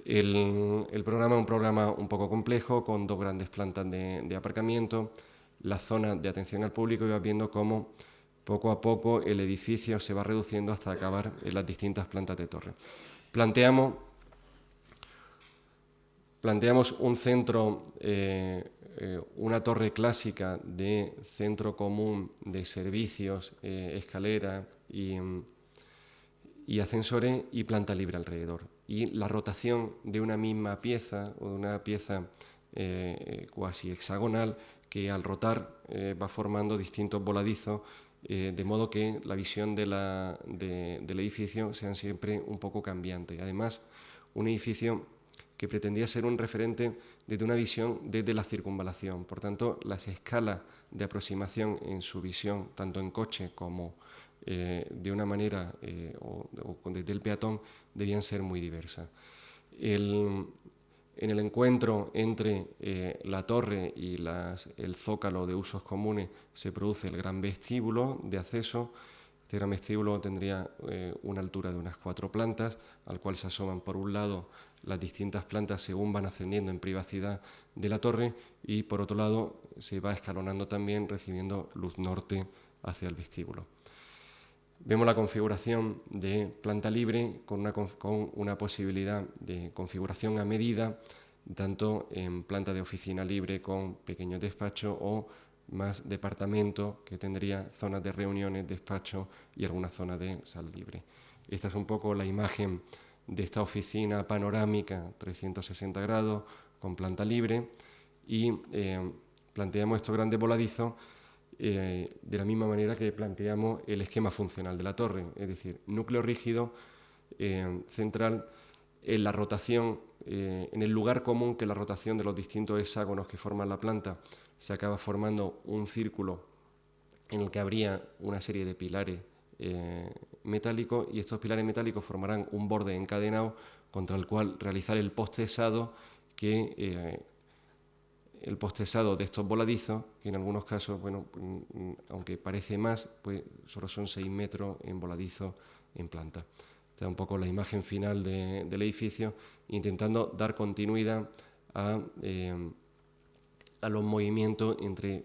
El programa es un programa un poco complejo, con 2 grandes plantas de aparcamiento, la zona de atención al público, y vas viendo cómo poco a poco el edificio se va reduciendo hasta acabar en las distintas plantas de torre. Planteamos un centro, una torre clásica de centro común de servicios, escalera y ascensores, y planta libre alrededor. Y la rotación de una misma pieza o de una pieza cuasi hexagonal que al rotar va formando distintos voladizos, de modo que la visión del edificio sea siempre un poco cambiante. Además, un edificio que pretendía ser un referente desde una visión desde la circunvalación. Por tanto, las escalas de aproximación en su visión, tanto en coche como de una manera o desde el peatón, debían ser muy diversas. En el encuentro entre la torre y el zócalo de usos comunes se produce el gran vestíbulo de acceso. Este gran vestíbulo tendría una altura de unas 4 plantas, al cual se asoman por un lado las distintas plantas según van ascendiendo en privacidad de la torre, y por otro lado se va escalonando también recibiendo luz norte hacia el vestíbulo. Vemos la configuración de planta libre con una posibilidad de configuración a medida, tanto en planta de oficina libre con pequeños despachos o más departamento, que tendría zonas de reuniones, despachos y alguna zona de sala libre. Esta es un poco la imagen de esta oficina panorámica 360 grados con planta libre, y planteamos estos grandes voladizos de la misma manera que planteamos el esquema funcional de la torre, es decir, núcleo rígido central, en la rotación, en el lugar común, que la rotación de los distintos hexágonos que forman la planta se acaba formando un círculo en el que habría una serie de pilares metálico, y estos pilares metálicos formarán un borde encadenado contra el cual realizar el postesado, el postesado de estos voladizos, que en algunos casos, bueno, aunque parece más, pues solo son 6 metros en voladizo en planta. Esta es un poco la imagen final del edificio, intentando dar continuidad a los movimientos entre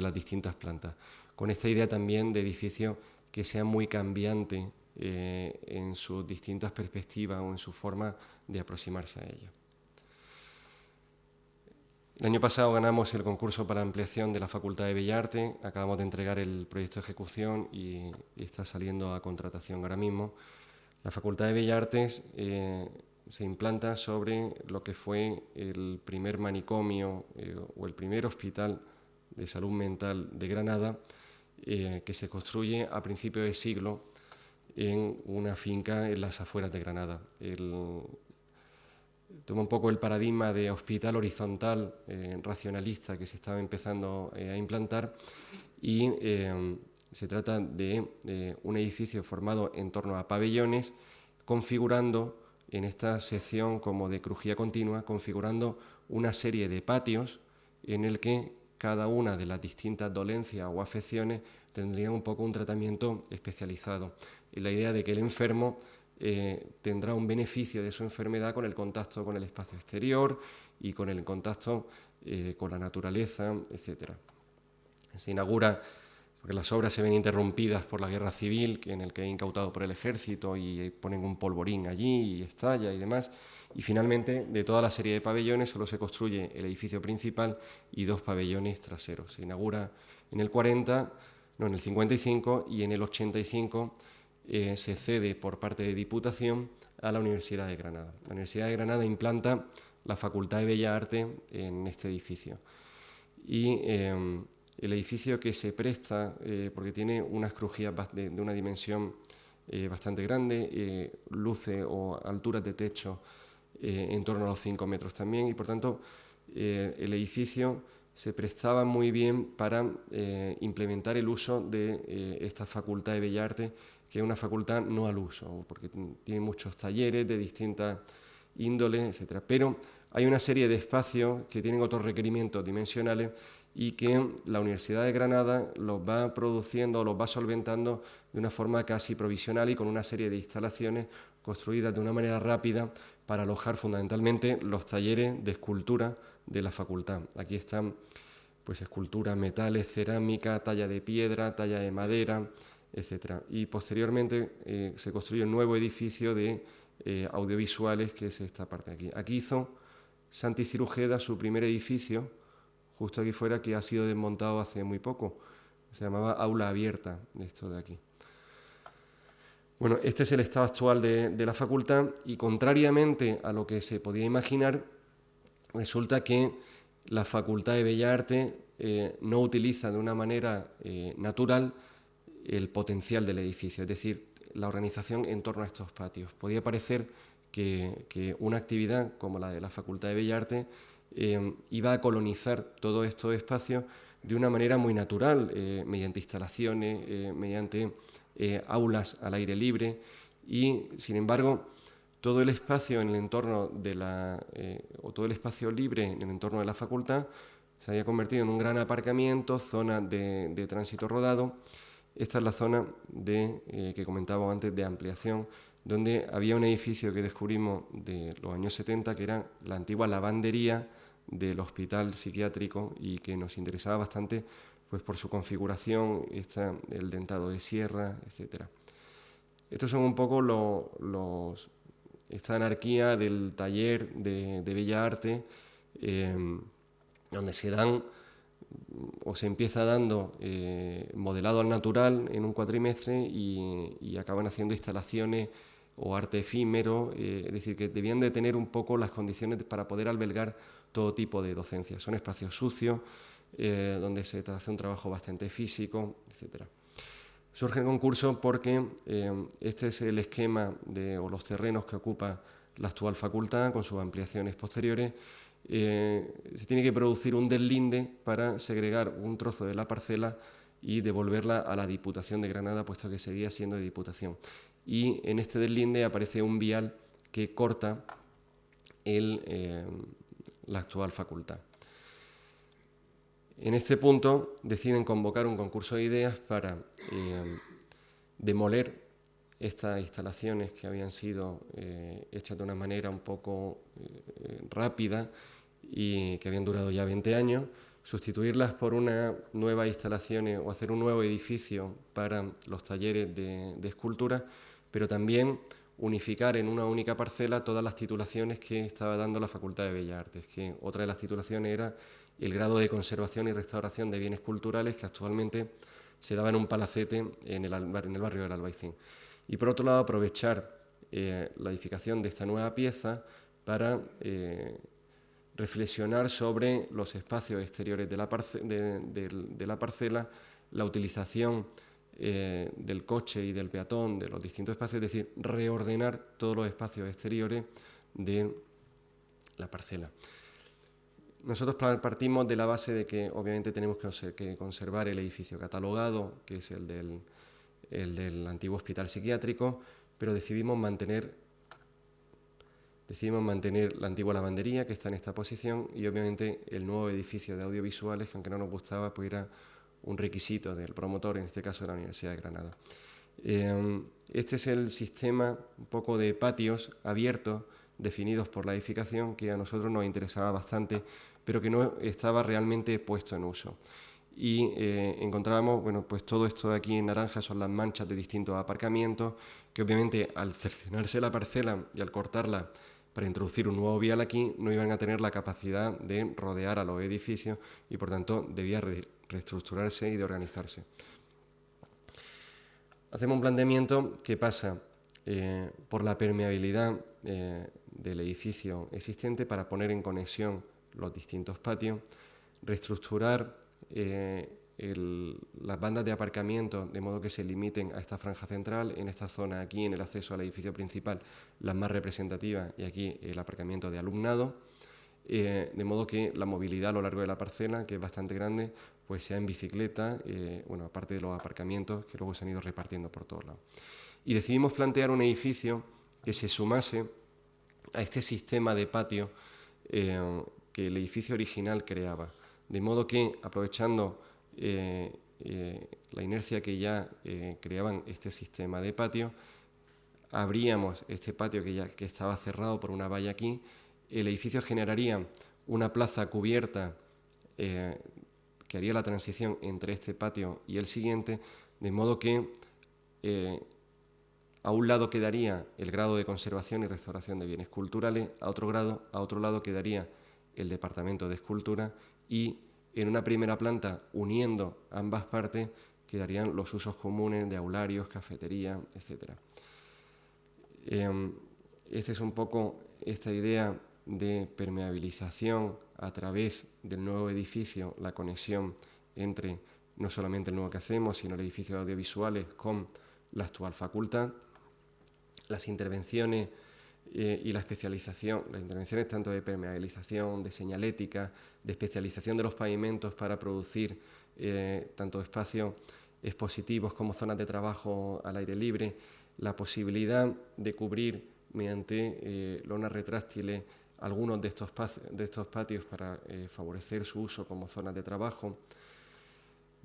las distintas plantas, con esta idea también de edificio que sea muy cambiante en sus distintas perspectivas o en su forma de aproximarse a ella. El año pasado ganamos el concurso para ampliación de la Facultad de Bellas Artes, acabamos de entregar el proyecto de ejecución y está saliendo a contratación ahora mismo. La Facultad de Bellas Artes se implanta sobre lo que fue el primer manicomio o el primer hospital de salud mental de Granada, que se construye a principios de siglo en una finca en las afueras de Granada. Toma un poco el paradigma de hospital horizontal racionalista que se estaba empezando a implantar, y se trata de un edificio formado en torno a pabellones, configurando en esta sección como de crujía continua, configurando una serie de patios en el que cada una de las distintas dolencias o afecciones tendría un poco un tratamiento especializado, y la idea de que el enfermo tendrá un beneficio de su enfermedad con el contacto con el espacio exterior y con el contacto con la naturaleza, etc. Se inaugura, porque las obras se ven interrumpidas por la guerra civil, en el que es incautado por el ejército y ponen un polvorín allí y estalla y demás, y finalmente de toda la serie de pabellones solo se construye el edificio principal y 2 pabellones traseros. Se inaugura en el 55, y en el 85 se cede por parte de Diputación a la Universidad de Granada. La Universidad de Granada implanta la Facultad de Bellas Artes en este edificio. Y el edificio que se presta, porque tiene unas crujías de una dimensión bastante grande, luces o alturas de techo en torno a los 5 metros también, y por tanto el edificio se prestaba muy bien para implementar el uso de esta Facultad de Bellas Artes, que es una facultad no al uso, porque tiene muchos talleres de distintas índoles, etc. Pero hay una serie de espacios que tienen otros requerimientos dimensionales y que la Universidad de Granada los va produciendo, los va solventando de una forma casi provisional y con una serie de instalaciones construidas de una manera rápida para alojar fundamentalmente los talleres de escultura de la facultad. Aquí están pues esculturas, metales, cerámica, talla de piedra, talla de madera, etc. Y posteriormente se construye un nuevo edificio de audiovisuales, que es esta parte de aquí. Aquí hizo Santi Cirujeda su primer edificio, justo aquí fuera, que ha sido desmontado hace muy poco. Se llamaba Aula Abierta, esto de aquí. Bueno, este es el estado actual de la facultad, y contrariamente a lo que se podía imaginar, resulta que la Facultad de Bellas Artes no utiliza de una manera natural el potencial del edificio, es decir, la organización en torno a estos patios. Podía parecer que una actividad como la de la Facultad de Bellas Artes iba a colonizar todos estos espacios de una manera muy natural, mediante instalaciones, mediante aulas al aire libre, y sin embargo todo el espacio en el entorno o todo el espacio libre en el entorno de la facultad se había convertido en un gran aparcamiento, zona de tránsito rodado. Esta es la zona que comentaba antes, de ampliación, donde había un edificio que descubrimos de los años 70, que era la antigua lavandería del hospital psiquiátrico, y que nos interesaba bastante pues por su configuración, el dentado de sierra, etc. Estos son un poco esta anarquía del taller de Bellas Artes, donde se dan o se empieza dando modelado al natural en un cuatrimestre y acaban haciendo instalaciones o arte efímero, es decir, que debían de tener un poco las condiciones para poder albergar todo tipo de docencia. Son espacios sucios, donde se hace un trabajo bastante físico, etc. Surge el concurso porque este es el esquema o los terrenos que ocupa la actual facultad, con sus ampliaciones posteriores. Se tiene que producir un deslinde para segregar un trozo de la parcela y devolverla a la Diputación de Granada, puesto que seguía siendo de Diputación. Y en este deslinde aparece un vial que corta la actual facultad. En este punto deciden convocar un concurso de ideas para demoler estas instalaciones que habían sido hechas de una manera un poco rápida y que habían durado ya 20 años, sustituirlas por unas nuevas instalaciones o hacer un nuevo edificio para los talleres de escultura, pero también unificar en una única parcela todas las titulaciones que estaba dando la Facultad de Bellas Artes, que otra de las titulaciones era el grado de conservación y restauración de bienes culturales, que actualmente se daba en un palacete en el barrio del Albaicín. Y por otro lado, aprovechar la edificación de esta nueva pieza para reflexionar sobre los espacios exteriores de la parcela, la utilización del coche y del peatón, de los distintos espacios, es decir, reordenar todos los espacios exteriores de la parcela. Nosotros partimos de la base de que obviamente tenemos que conservar el edificio catalogado, que es el del antiguo hospital psiquiátrico, pero decidimos mantener la antigua lavandería, que está en esta posición, y obviamente el nuevo edificio de audiovisuales, que aunque no nos gustaba, pues era un requisito del promotor, en este caso de la Universidad de Granada. Este es el sistema un poco de patios abiertos definidos por la edificación, que a nosotros nos interesaba bastante, pero que no estaba realmente puesto en uso. Y encontrábamos, bueno, pues todo esto de aquí en naranja son las manchas de distintos aparcamientos, que obviamente al cercenarse la parcela y al cortarla para introducir un nuevo vial aquí, no iban a tener la capacidad de rodear a los edificios y por tanto debía reestructurarse y de organizarse. Hacemos un planteamiento que pasa por la permeabilidad del edificio existente para poner en conexión los distintos patios, reestructurar las bandas de aparcamiento de modo que se limiten a esta franja central, en esta zona aquí en el acceso al edificio principal, las más representativas, y aquí el aparcamiento de alumnado, de modo que la movilidad a lo largo de la parcela, que es bastante grande, pues sea en bicicleta, bueno, aparte de los aparcamientos que luego se han ido repartiendo por todos lados. Y decidimos plantear un edificio que se sumase a este sistema de patio que el edificio original creaba, de modo que, aprovechando la inercia que ya creaban este sistema de patio, abríamos este patio que estaba cerrado por una valla aquí. El edificio generaría una plaza cubierta que haría la transición entre este patio y el siguiente, de modo que a un lado quedaría el grado de conservación y restauración de bienes culturales, a otro lado quedaría el departamento de escultura, y en una primera planta, uniendo ambas partes, quedarían los usos comunes de aularios, cafetería, etc. Esta es un poco esta idea de permeabilización a través del nuevo edificio, la conexión entre no solamente el nuevo que hacemos, sino el edificio de audiovisuales con la actual facultad, las intervenciones y la especialización, las intervenciones tanto de permeabilización, de señalética, de especialización de los pavimentos para producir tanto espacios expositivos como zonas de trabajo al aire libre, la posibilidad de cubrir mediante lonas retráctiles algunos de estos patios para favorecer su uso como zonas de trabajo.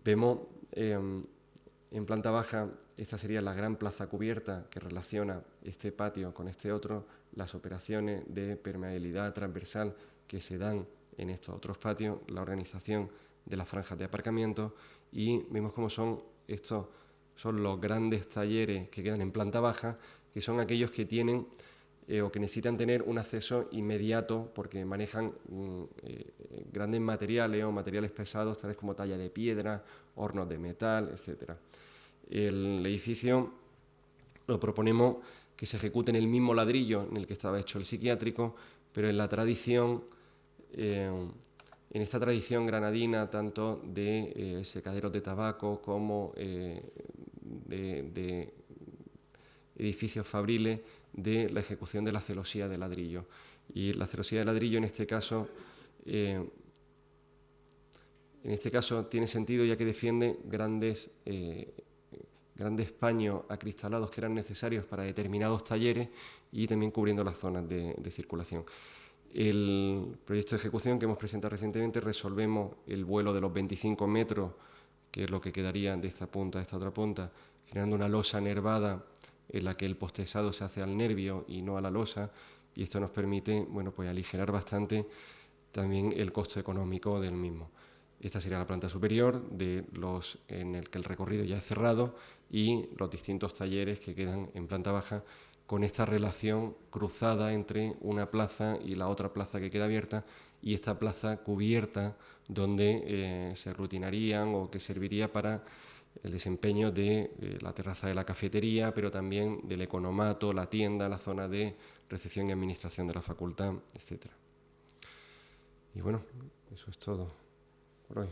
Vemos en planta baja, esta sería la gran plaza cubierta que relaciona este patio con este otro, las operaciones de permeabilidad transversal que se dan en estos otros patios, la organización de las franjas de aparcamiento, y vemos cómo estos son los grandes talleres que quedan en planta baja, que son aquellos que tienen o que necesitan tener un acceso inmediato porque manejan grandes materiales o materiales pesados, tales como talla de piedra, hornos de metal, etc. El edificio lo proponemos que se ejecute en el mismo ladrillo en el que estaba hecho el psiquiátrico, pero en la tradición, en esta tradición granadina, tanto de secaderos de tabaco como de edificios fabriles, de la ejecución de la celosía de ladrillo. Y la celosía de ladrillo, en este caso, En este caso tiene sentido ya que defiende grandes paños acristalados que eran necesarios para determinados talleres y también cubriendo las zonas de circulación. El proyecto de ejecución que hemos presentado recientemente resolvemos el vuelo de los 25 metros, que es lo que quedaría de esta punta a esta otra punta, generando una losa nervada en la que el postezado se hace al nervio y no a la losa, y esto nos permite, bueno, pues aligerar bastante también el costo económico del mismo. Esta sería la planta superior en el que el recorrido ya es cerrado y los distintos talleres que quedan en planta baja con esta relación cruzada entre una plaza y la otra plaza que queda abierta y esta plaza cubierta donde se rutinarían o que serviría para el desempeño de la terraza de la cafetería, pero también del economato, la tienda, la zona de recepción y administración de la facultad, etc. Y bueno, eso es todo por hoy.